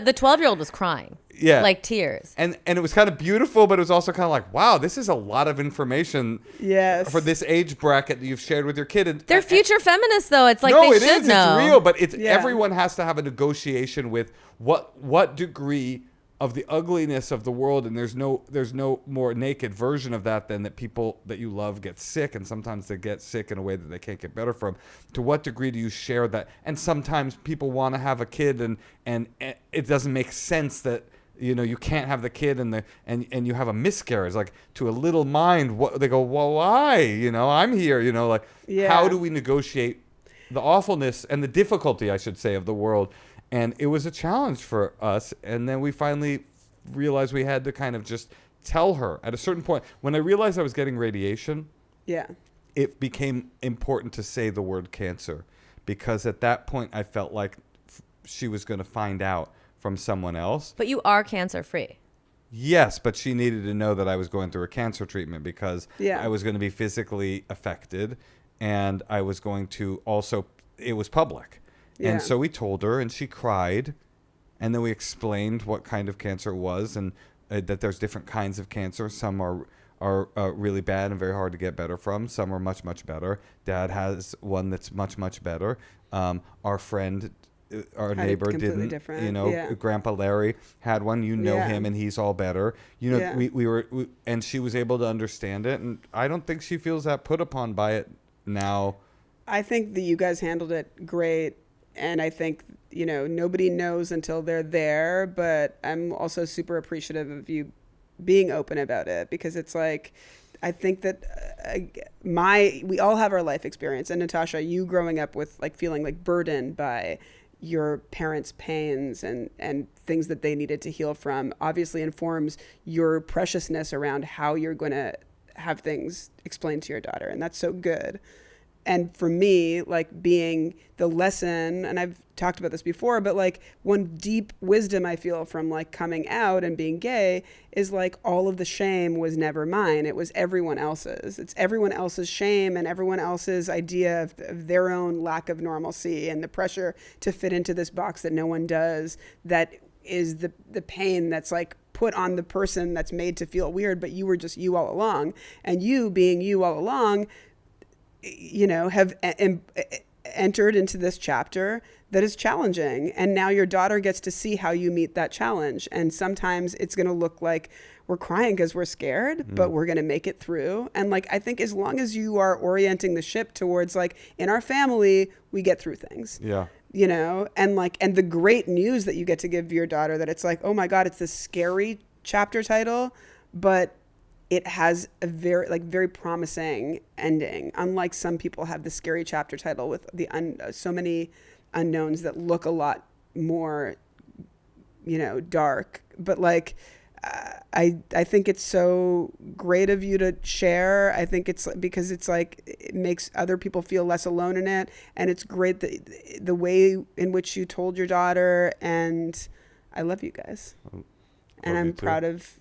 the 12-year-old was crying. Yeah, like tears. And it was kind of beautiful, but it was also kind of like, wow, this is a lot of information. Yes. For this age bracket that you've shared with your kid. And they're future feminists, though. It's like no, they should know. It's real, but everyone has to have a negotiation with what degree of the ugliness of the world, and there's no more naked version of that than that people that you love get sick, and sometimes they get sick in a way that they can't get better from. To what degree do you share that? And sometimes people want to have a kid, and it doesn't make sense that, you know, you can't have the kid and you have a miscarriage. Like, to a little mind, what they go, well, why? You know, I'm here. You know, like, how do we negotiate the awfulness and the difficulty, I should say, of the world? And it was a challenge for us. And then we finally realized we had to kind of just tell her at a certain point. When I realized I was getting radiation, it became important to say the word cancer, because at that point I felt like she was going to find out from someone else. But you are cancer free. Yes, but she needed to know that I was going through a cancer treatment, because I was going to be physically affected, and I was going to also, it was public. And so we told her, and she cried, and then we explained what kind of cancer it was, and that there's different kinds of cancer. Some are really bad and very hard to get better from. Some are much, much better. Dad has one that's much, much better. Our friend our Had it neighbor completely didn't. different. You know, Yeah. Grandpa Larry had one. You know Yeah. him, and he's all better. You know, Yeah. we and she was able to understand it, and I don't think she feels that put upon by it now. I think that you guys handled it great. And I think, nobody knows until they're there. But I'm also super appreciative of you being open about it, because it's like, I think that we all have our life experience. And Natasha, you growing up with like feeling like burdened by your parents' pains and things that they needed to heal from obviously informs your preciousness around how you're going to have things explained to your daughter. And that's so good. And for me, like being the lesson, and I've talked about this before, but like one deep wisdom I feel from like coming out and being gay is like all of the shame was never mine. It was everyone else's. It's everyone else's shame and everyone else's idea of their own lack of normalcy and the pressure to fit into this box that no one does. That is the pain that's like put on the person that's made to feel weird, but you were just you all along. And you being you all along, have entered into this chapter that is challenging. And now your daughter gets to see how you meet that challenge. And sometimes it's going to look like we're crying because we're scared, but we're going to make it through. And like, I think as long as you are orienting the ship towards like, in our family, we get through things. Yeah. And the great news that you get to give your daughter, that it's like, oh my God, it's this scary chapter title, but it has a very promising ending. Unlike some people have the scary chapter title with so many unknowns that look a lot more, dark. But like, I think it's so great of you to share. I think it's because it's like it makes other people feel less alone in it, and it's great the way in which you told your daughter. And I love you guys. And I'm proud of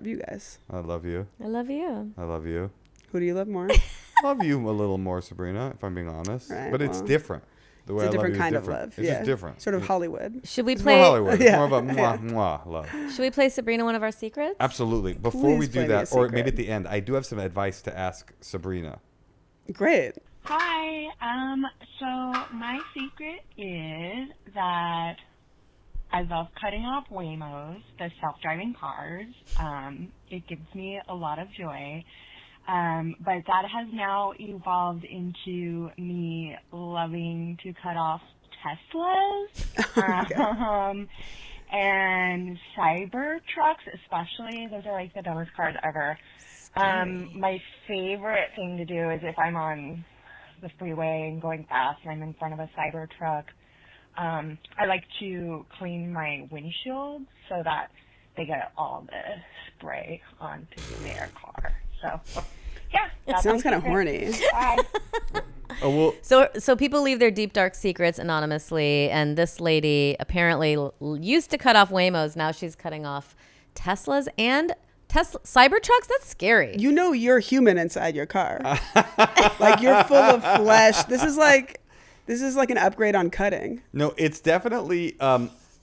you guys. I love you. I love you. I love you. Who do you love more? I love you a little more, Sabrina, if I'm being honest. Right, but it's different. The way It's a I love different you kind is of different. love. It's just different. Sort of Hollywood. Should we It's play? more Hollywood. Yeah. It's more of a mwah love. Should we play Sabrina one of our secrets? Absolutely. Before Please we play do me a that, or secret. maybe at the end, I do have some advice to ask Sabrina. Great. Hi. So my secret is that I love cutting off Waymos, the self-driving cars. It gives me a lot of joy. But that has now evolved into me loving to cut off Teslas. And cyber trucks, especially. Those are like the dumbest cars ever. My favorite thing to do is if I'm on the freeway and going fast and I'm in front of a cyber truck, I like to clean my windshield so that they get all the spray onto their car. So, yeah. It sounds kind of horny. Bye. Oh, well, So people leave their deep, dark secrets anonymously, and this lady apparently used to cut off Waymos. Now she's cutting off Teslas and Cybertrucks. That's scary. You're human inside your car. Like you're full of flesh. This is like an upgrade on cutting. no, it's definitely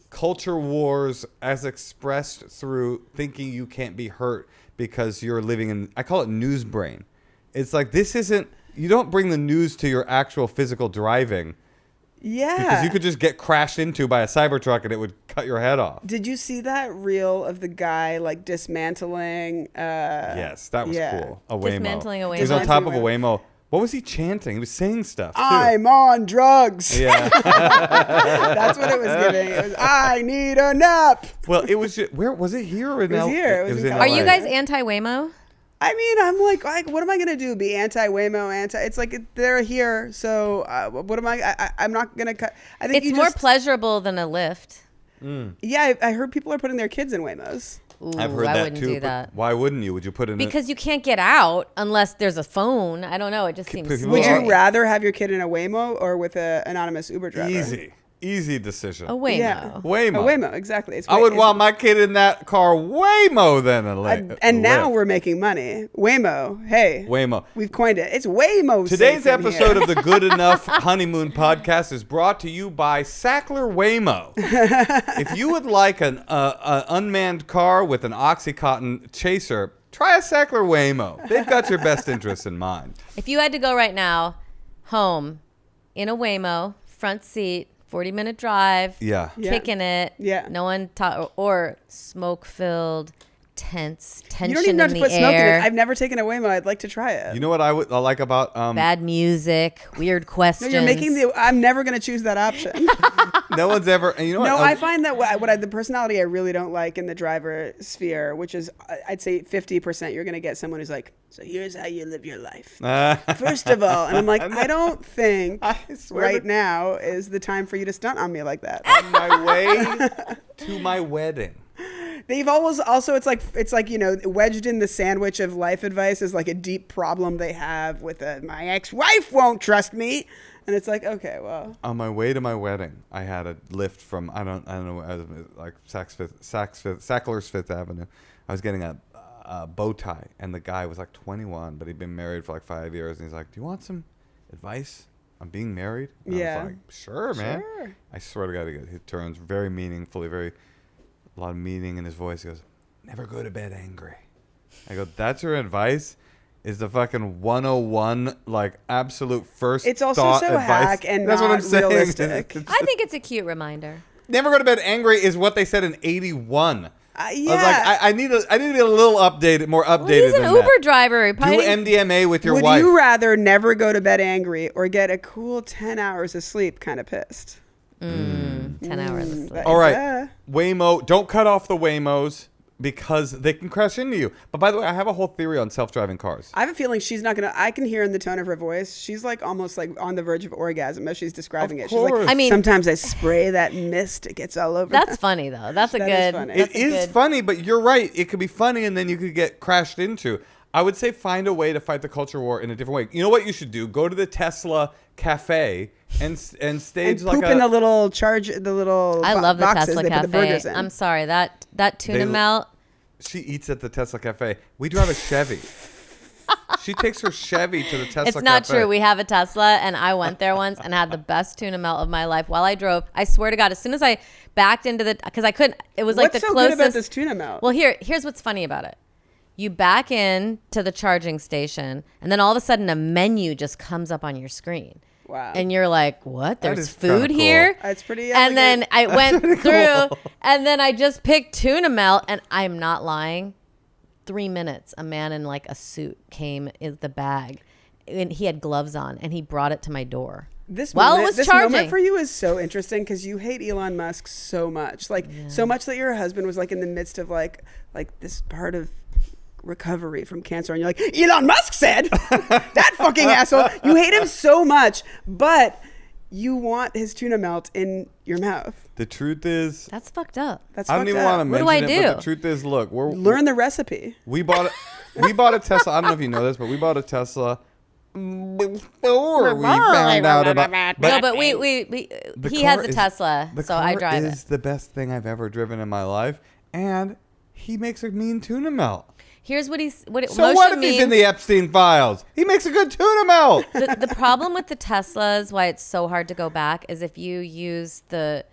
culture wars as expressed through thinking you can't be hurt because you're living in, I call it news brain. It's like, you don't bring the news to your actual physical driving. Yeah. Because you could just get crashed into by a Cybertruck and it would cut your head off. Did you see that reel of the guy like dismantling? Yes, that was cool. A Waymo. Dismantling a He was on Waymo. top of a Waymo. What was he chanting? He was saying stuff, too. I'm on drugs. Yeah. That's what it was giving. It was, I need a nap. Well, it was just, where was it here or in It was LA? here. It was in in Are LA. you LA. guys anti-Waymo? I mean, I'm like, what am I gonna do? Be anti-Waymo, It's like they're here, so what am I? I'm not gonna cut. I think It's more pleasurable than a Lyft. Yeah, I heard people are putting their kids in Waymos. Ooh, I've heard I that wouldn't too. do But that. why wouldn't you? Would you put in Because you can't get out unless there's a phone. I don't know. It just seems people Would scary. you rather have your kid in a Waymo or with an anonymous Uber driver? Easy decision. A Waymo. Yeah. Waymo. A Waymo, exactly. I would want my kid in that car way more than a Lyft. And now we're making money. Waymo, hey. Waymo. We've coined it. It's Waymo. Today's safe in episode here. of the Good Enough Honeymoon Podcast is brought to you by Sackler Waymo. If you would like an unmanned car with an Oxycontin chaser, try a Sackler Waymo. They've got your best interests in mind. If you had to go right now home in a Waymo, front seat, 40-minute drive. Yeah. Kicking it. Yeah. No one or smoke-filled, tense tension You don't even have in to the put smoke in it. air. I've never taken a Waymo. I'd like to try it. You know what I like about Bad music, weird No, questions. you're making I'm never going to choose that option. no one's ever. And you know No, what? I find that the personality I really don't like in the driver sphere, which is I'd say 50%, you're going to get someone who's like, so here's how you live your life. First of all, and I'm like, I don't think right now is the time for you to stunt on me like that. On my way to my wedding. They've always also it's like wedged in the sandwich of life advice is like a deep problem they have with my ex-wife won't trust me, and it's like, okay, well, On my way to my wedding, I had a lift from I don't know, like Sackler's Fifth Avenue. I was getting a bow tie, and the guy was like 21, but he'd been married for like 5 years, and he's like, "Do you want some advice on being married?" And I was like, "Sure, man." I swear to God, he turns very meaningfully, a lot of meaning in his voice. He goes, "Never go to bed angry." I go, "That's your advice?" Is the fucking 101 like absolute first it's also thought so advice? hack and That's not what I'm saying. realistic. I think it's a cute reminder. Never go to bed angry is what they said in 81. Yeah. I was like, I need to be a little more updated Well, he's an than Uber that. driver. He Do probably MDMA with your Would wife. you rather never go to bed angry or get a cool 10 hours of sleep kind of pissed? 10 hours of sleep. All right, Yeah. Waymo. Don't cut off the Waymos because they can crash into you. But by the way, I have a whole theory on self-driving cars. I have a feeling she's not going to, I can hear in the tone of her voice, she's like almost like on the verge of orgasm as she's describing it. She's course. like, I mean- sometimes I spray that mist, it gets all over. That's funny though. That's a That is good. funny. That's It a is good- funny, but you're right. It could be funny, and then you could get crashed into. I would say find a way to fight the culture war in a different way. You know what you should do? Go to the Tesla cafe and stage and like poop in the little I love the boxes Tesla they put the cafe. burgers in. I'm sorry that tuna They- melt. She eats at the Tesla cafe. We drive a Chevy. She takes her Chevy to the Tesla cafe. It's not true. We have a Tesla, and I went there once and had the best tuna melt of my life while I drove. I swear to God, as soon as I backed into because I couldn't. It was like What's the so closest. good about this tuna melt? Well, here's what's funny about it. You back in to the charging station, and then all of a sudden a menu just comes up on your screen. Wow. And you're like, what? That There's is kinda food cool. here? It's pretty And then elegant. I went through, cool. and then I just picked tuna melt, and I'm not lying. 3 minutes, a man in like a suit came in the bag, and he had gloves on, and he brought it to my door. This While it moment, was this charging. moment for you is so interesting because you hate Elon Musk so much, so much that your husband was like in the midst of like this part of recovery from cancer, and you're like, Elon Musk said that fucking asshole. You hate him so much, but you want his tuna melt in your mouth. The truth is, That's fucked up. That's I don't fucked even up. want to What do mention I it, but do? the truth is, look, Learn the recipe. we bought a Tesla. I don't know if you know this, but we bought a Tesla before we found out about. No, but we The he car has a is- Tesla, The so car I drive is it. the best thing I've ever driven in my life, and he makes a mean tuna melt. Here's what So Moshe what if he's means. in the Epstein files? He makes a good tuna melt. The problem with the Teslas, why it's so hard to go back, is if you use the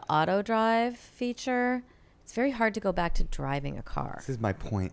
auto drive feature, it's very hard to go back to driving a car. This is my point.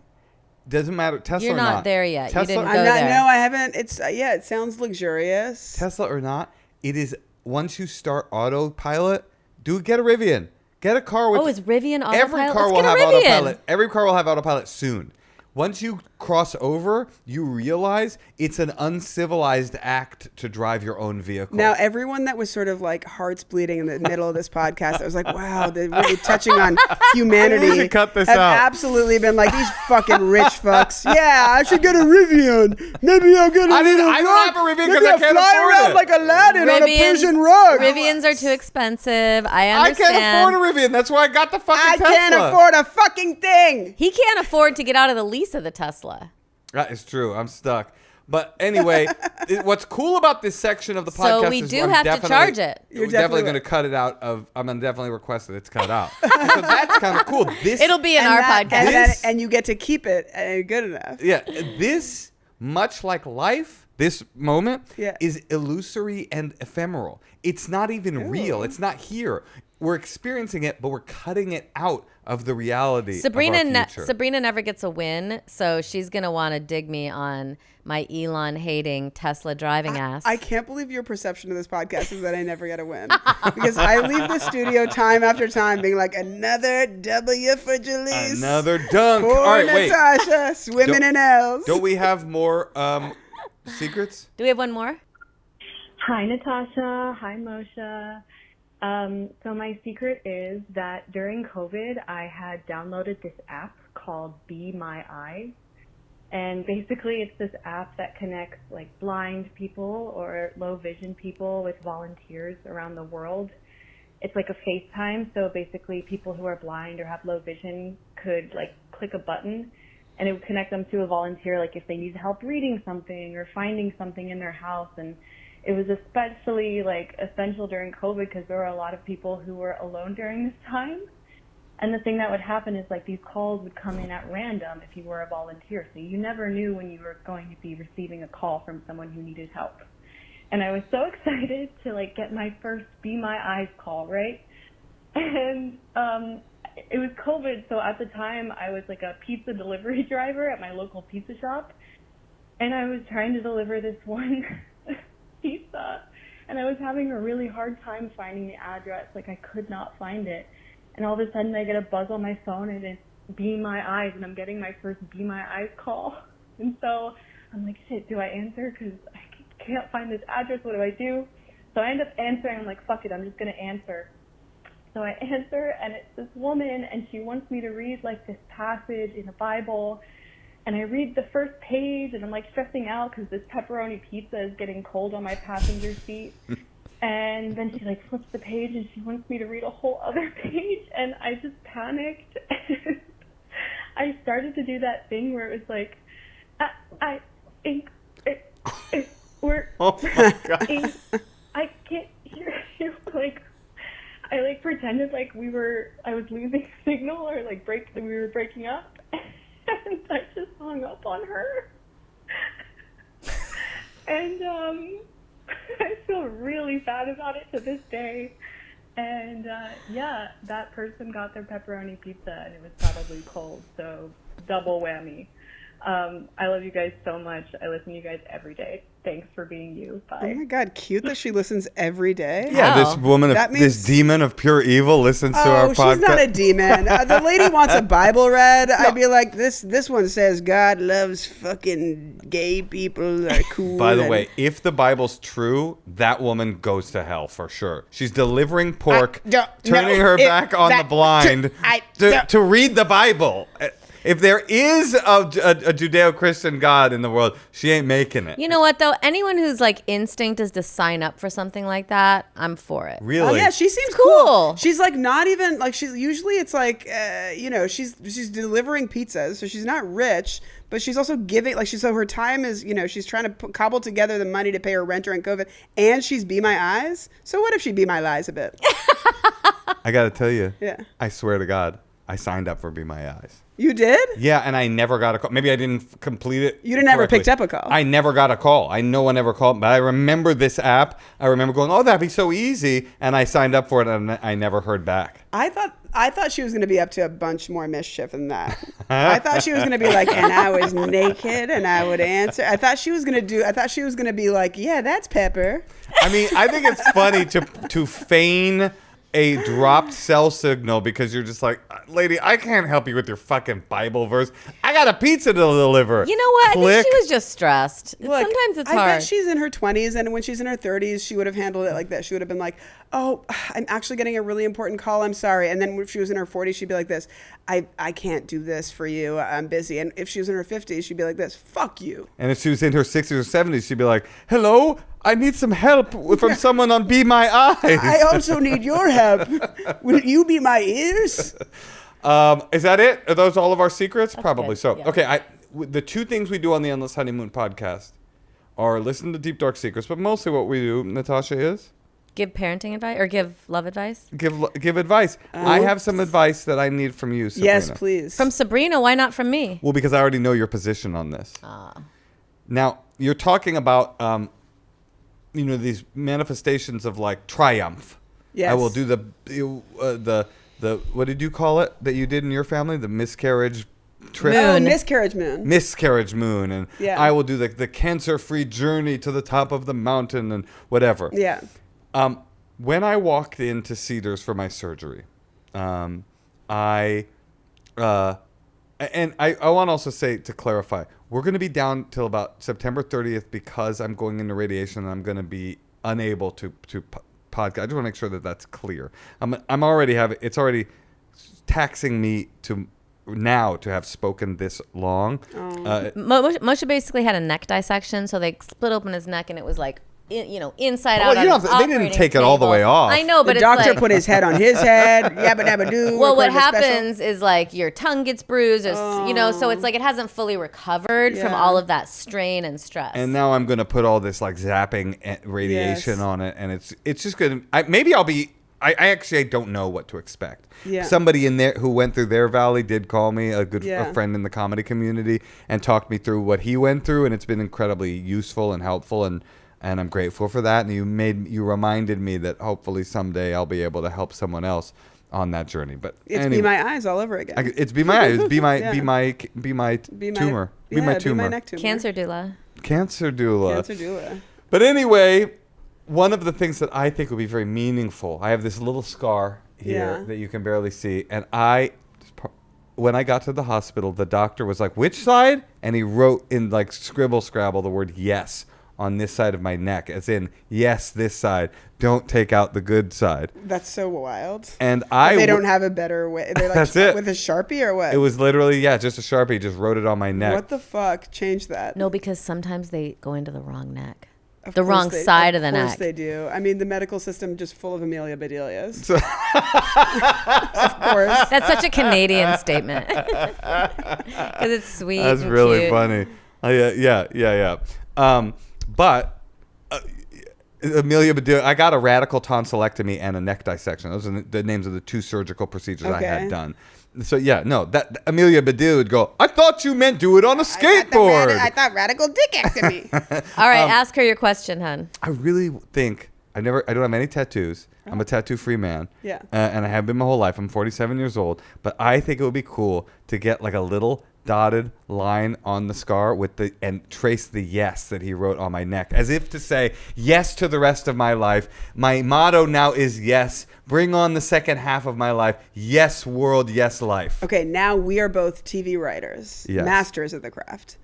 Doesn't matter. Tesla You're or not not. there yet. You Tesla, didn't I'm go not. there. No, I haven't. It's it sounds luxurious. Tesla or not, it is once you start autopilot, get a Rivian. Get a car with. Oh, is Rivian autopilot? Every car Let's will get a have Rivian. autopilot. Every car will have autopilot soon. Once you cross over, you realize it's an uncivilized act to drive your own vehicle. Now, everyone that was sort of like hearts bleeding in the middle of this podcast, I was like, wow, they're really touching on humanity. We should cut this have out. absolutely been like, these fucking rich fucks. Yeah, I should get a Rivian. Maybe I'll get a I don't rug. have a Rivian 'cause Maybe I I'll can't fly afford around it. like Aladdin on a Persian rug. Rivians are too expensive. I I understand. can't afford a Rivian. That's why I got the fucking I Tesla. can't afford a fucking thing. He can't afford to get out of the lease of the Tesla. That is true. I'm stuck. But anyway, what's cool about this section of the podcast So we is do I'm have to definitely- charge it. We're You're definitely definitely going to cut it out of. I'm going to definitely request that it's cut out. So that's kind of cool. This It'll be in our podcast. And you get to keep it good enough. Yeah, this, much like life, this moment Yeah. is illusory and ephemeral. It's not even real. It's not here. we're experiencing it, but we're cutting it out of the reality of our future. Sabrina never gets a win, so she's going to want to dig me on my Elon hating Tesla driving ass. I can't believe your perception of this podcast is that I never get a win. Because I leave the studio time after time being like, another W for Jalees. Another dunk. Poor All right, wait. Natasha, swimming in L's. Don't we have more secrets? Do we have one more? Hi, Natasha. Hi, Moshe. So my secret is that during COVID, I had downloaded this app called Be My Eyes. And basically, it's this app that connects like blind people or low vision people with volunteers around the world. It's like a FaceTime. So basically, people who are blind or have low vision could like click a button and it would connect them to a volunteer, like if they need help reading something or finding something in their house. And it was especially like essential during COVID because there were a lot of people who were alone during this time. And the thing that would happen is like these calls would come in at random if you were a volunteer. So you never knew when you were going to be receiving a call from someone who needed help. And I was so excited to like get my first Be My Eyes call, right? And it was COVID. So at the time I was like a pizza delivery driver at my local pizza shop. And I was trying to deliver this one pizza. And I was having a really hard time finding the address. Like I could not find it. And all of a sudden I get a buzz on my phone and it's Be My Eyes and I'm getting my first Be My Eyes call. And so I'm like, shit, do I answer? Because I can't find this address. What do I do? So I end up answering. I'm like, fuck it, I'm just going to answer. So I answer and it's this woman and she wants me to read like this passage in the Bible. And I read the first page and I'm like stressing out because this pepperoni pizza is getting cold on my passenger seat. And then she like flips the page and she wants me to read a whole other page. And I just panicked. And I started to do that thing where it was like, we're, Oh my God. I can't hear you. Like, I like pretended like I was losing signal or like we were breaking up. And I just hung up on her. And I feel really bad about it to this day. And yeah, that person got their pepperoni pizza and it was probably cold. So double whammy. I love you guys so much. I listen to you guys every day. Thanks for being you. Bye. Oh my God, cute that she listens every day. Yeah, Wow. this woman, this demon of pure evil listens to our podcast. Oh, she's not a demon. The lady wants a Bible read. I'd be like, this one says God loves fucking gay people are cool. By the way, if the Bible's true, that woman goes to hell for sure. She's delivering pork, turning her back on the blind to read the Bible. If there is a Judeo-Christian God in the world, she ain't making it. You know what, though? Anyone whose, like, instinct is to sign up for something like that, I'm for it. Really? Oh, yeah, she seems cool. She's, like, not even, like, usually it's, like, she's delivering pizzas, so she's not rich, but she's also giving, like, so her time is, she's trying to cobble together the money to pay her rent during COVID, and she's Be My Eyes. So what if she Be My Lies a bit? I got to tell you. Yeah. I swear to God, I signed up for Be My Eyes. You did? Yeah, and I never got a call. Maybe I didn't complete it. You never correctly. picked up a call. I never got a call. No one ever called. But I remember this app. I remember going, oh, that'd be so easy. And I signed up for it, and I never heard back. I thought she was going to be up to a bunch more mischief than that. I thought she was going to be like, and I was naked, and I would answer. I thought she was going to be like, yeah, that's Pepper. I mean, I think it's funny to feign a dropped cell signal because you're just like, lady, I can't help you with your fucking Bible verse. I got a pizza to deliver. You know what? Click. I think she was just stressed. Look, sometimes it's I hard. bet she's in her 20s, and when she's in her 30s, she would have handled it like this. She would have been like, oh, I'm actually getting a really important call. I'm sorry. And then if she was in her 40s, she'd be like this. I can't do this for you. I'm busy. And if she was in her 50s, she'd be like this. Fuck you. And if she was in her 60s or 70s, she'd be like, hello, I need some help from someone on Be My Eyes. I also need your help. Will you be my ears? Is that it? Are those all of our secrets? Probably good, so. yeah. Okay, the two things we do on the Endless Honeymoon podcast are listen to Deep Dark Secrets, but mostly what we do, Natasha, is Give parenting advice or give love advice? give advice. I have some advice that I need from you, Sabrina. Yes, please. From Sabrina, why not from me? Well, because I already know your position on this. Now, you're talking about, these manifestations of like triumph. Yes. I will do the what did you call it that you did in your family? The miscarriage trip. Oh, miscarriage moon. Miscarriage moon, and Yeah. I will do the cancer-free journey to the top of the mountain and whatever. Yeah. When I walked into Cedars for my surgery, I want to also say, to clarify, we're going to be down till about September 30th because I'm going into radiation and I'm going to be unable to podcast. I just want to make sure that that's clear. I'm already it's already taxing me to now to have spoken this long. Moshe basically had a neck dissection, so they split open his neck, and it was like, inside out. They didn't take it all the way off. I know, but the it's doctor like, put his head on his head. Yabba dabba doo. well, what recorded a special. happens is like your tongue gets bruised, or, so it's like it hasn't fully recovered from Yeah. all of that strain and stress. And now I'm going to put all this like zapping radiation Yes. on it, and it's just going to. Maybe I'll be. I actually don't know what to expect. Yeah. Somebody in there who went through their valley did call me, a Yeah. friend in the comedy community, and talked me through what he went through, and it's been incredibly useful and helpful, and I'm grateful for that. And you reminded me that hopefully someday I'll be able to help someone else on that journey. But It's anyway, Be My Eyes all over again. it's be my eyes, be my Yeah. be my tumor, be my tumor, neck tumor. Cancer doula. cancer doula. Cancer doula. But anyway, one of the things that I think would be very meaningful, I have this little scar here Yeah. that you can barely see. And when I got to the hospital, the doctor was like, which side? And he wrote in like scribble scrabble the word yes on this side of my neck, as in, yes, this side. Don't take out the good side. That's so wild. And They don't have a better way. They're like, That's it. With a Sharpie or what? It was literally, just a Sharpie, just wrote it on my neck. What the fuck? Change that. No, because sometimes they go into the wrong neck. Of The course wrong side of the Of neck. course they do. I mean, the medical system just full of Amelia Bedelias. Of course. That's such a Canadian statement. Because it's sweet. That's and really cute. funny. Yeah. But Amelia Bedelia, I got a radical tonsillectomy and a neck dissection. Those are the names of the two surgical procedures I had Okay. done. So that Amelia Bedelia would go, I thought you meant do it on a skateboard. I thought radical dickectomy. All right, ask her your question, hun. I really think I don't have any tattoos. I'm a tattoo-free man. Yeah. And I have been my whole life. I'm 47 years old. But I think it would be cool to get like a little dotted line on the scar and trace the yes that he wrote on my neck, as if to say yes to the rest of my life. My motto now is yes. Bring on the second half of my life. Yes, world. Yes, life. Okay, now we are both TV writers, Yes. masters of the craft.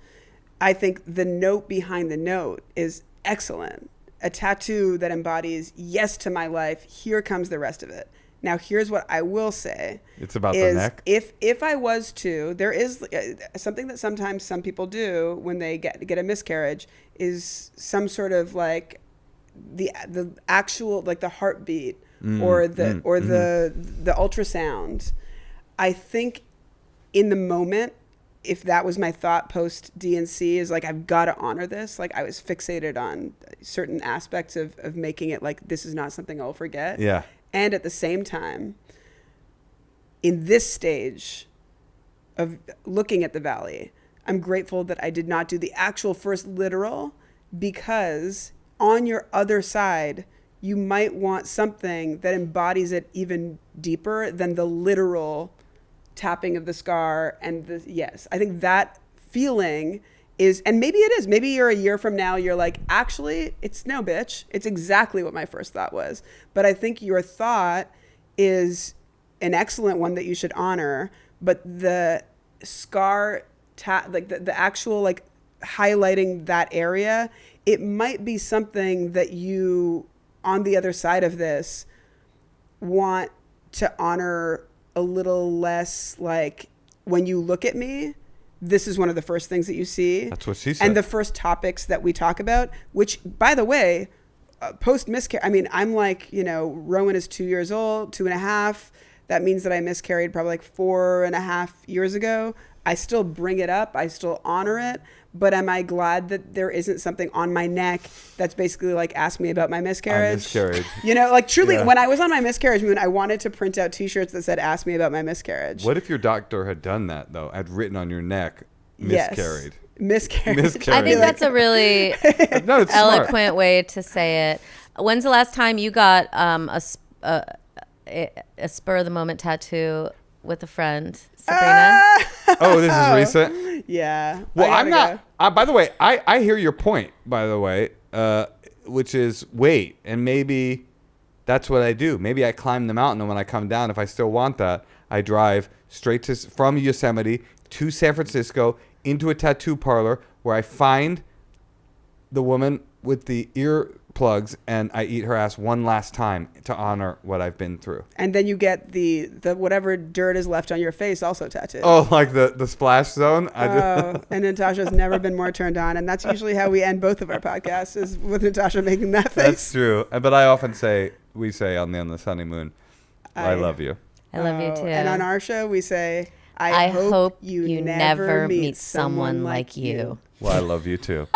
I think the note behind the note is excellent. A tattoo that embodies yes to my life. Here comes the rest of it. Now, here's what I will say. It's about the neck. If I was to, there is something that sometimes some people do when they get a miscarriage is some sort of like the actual like the heartbeat or the ultrasound. I think in the moment, if that was my thought post DNC, is like, I've got to honor this. Like, I was fixated on certain aspects of making it like, this is not something I'll forget. Yeah. And at the same time, in this stage of looking at the valley, I'm grateful that I did not do the actual first literal, because on your other side, you might want something that embodies it even deeper than the literal tapping of the scar and the yes. I think that feeling is, and maybe it is, maybe you're a year from now, you're like, actually, it's no, bitch. It's exactly what my first thought was. But I think your thought is an excellent one that you should honor, but the scar like the actual like highlighting that area, it might be something that you on the other side of this want to honor a little less. Like, when you look at me, this is one of the first things that you see. That's what she said. And the first topics that we talk about, which, by the way, post miscarriage, I mean, I'm like, Rowan is 2 years old, 2.5. That means that I miscarried probably like 4.5 years ago. I still bring it up. I still honor it. But am I glad that there isn't something on my neck that's basically like, ask me about my miscarriage? I miscarried. Like, truly, Yeah. when I was on my miscarriage moon, I wanted to print out T-shirts that said, ask me about my miscarriage. What if your doctor had done that, though? Had written on your neck, Yes. miscarried. Miscarriage. Miscarried. I think that's a really No, it's eloquent smart. way to say it. When's the last time you got a spur of the moment tattoo with a friend, Sabrina. Oh, this is recent. Yeah. Well, I'm not. By the way, I hear your point. By the way, which is wait, and maybe that's what I do. Maybe I climb the mountain, and when I come down, if I still want that, I drive straight from Yosemite to San Francisco into a tattoo parlor where I find the woman with the earplugs and I eat her ass one last time to honor what I've been through. And then you get the whatever dirt is left on your face also tattooed. Oh, like the splash zone? And Natasha's never been more turned on. And that's usually how we end both of our podcasts, is with Natasha making that face. That's true. But I often we say on the Endless Honeymoon, I love you. I love you too. And on our show, we say, I hope you never meet someone like you. Well, I love you too.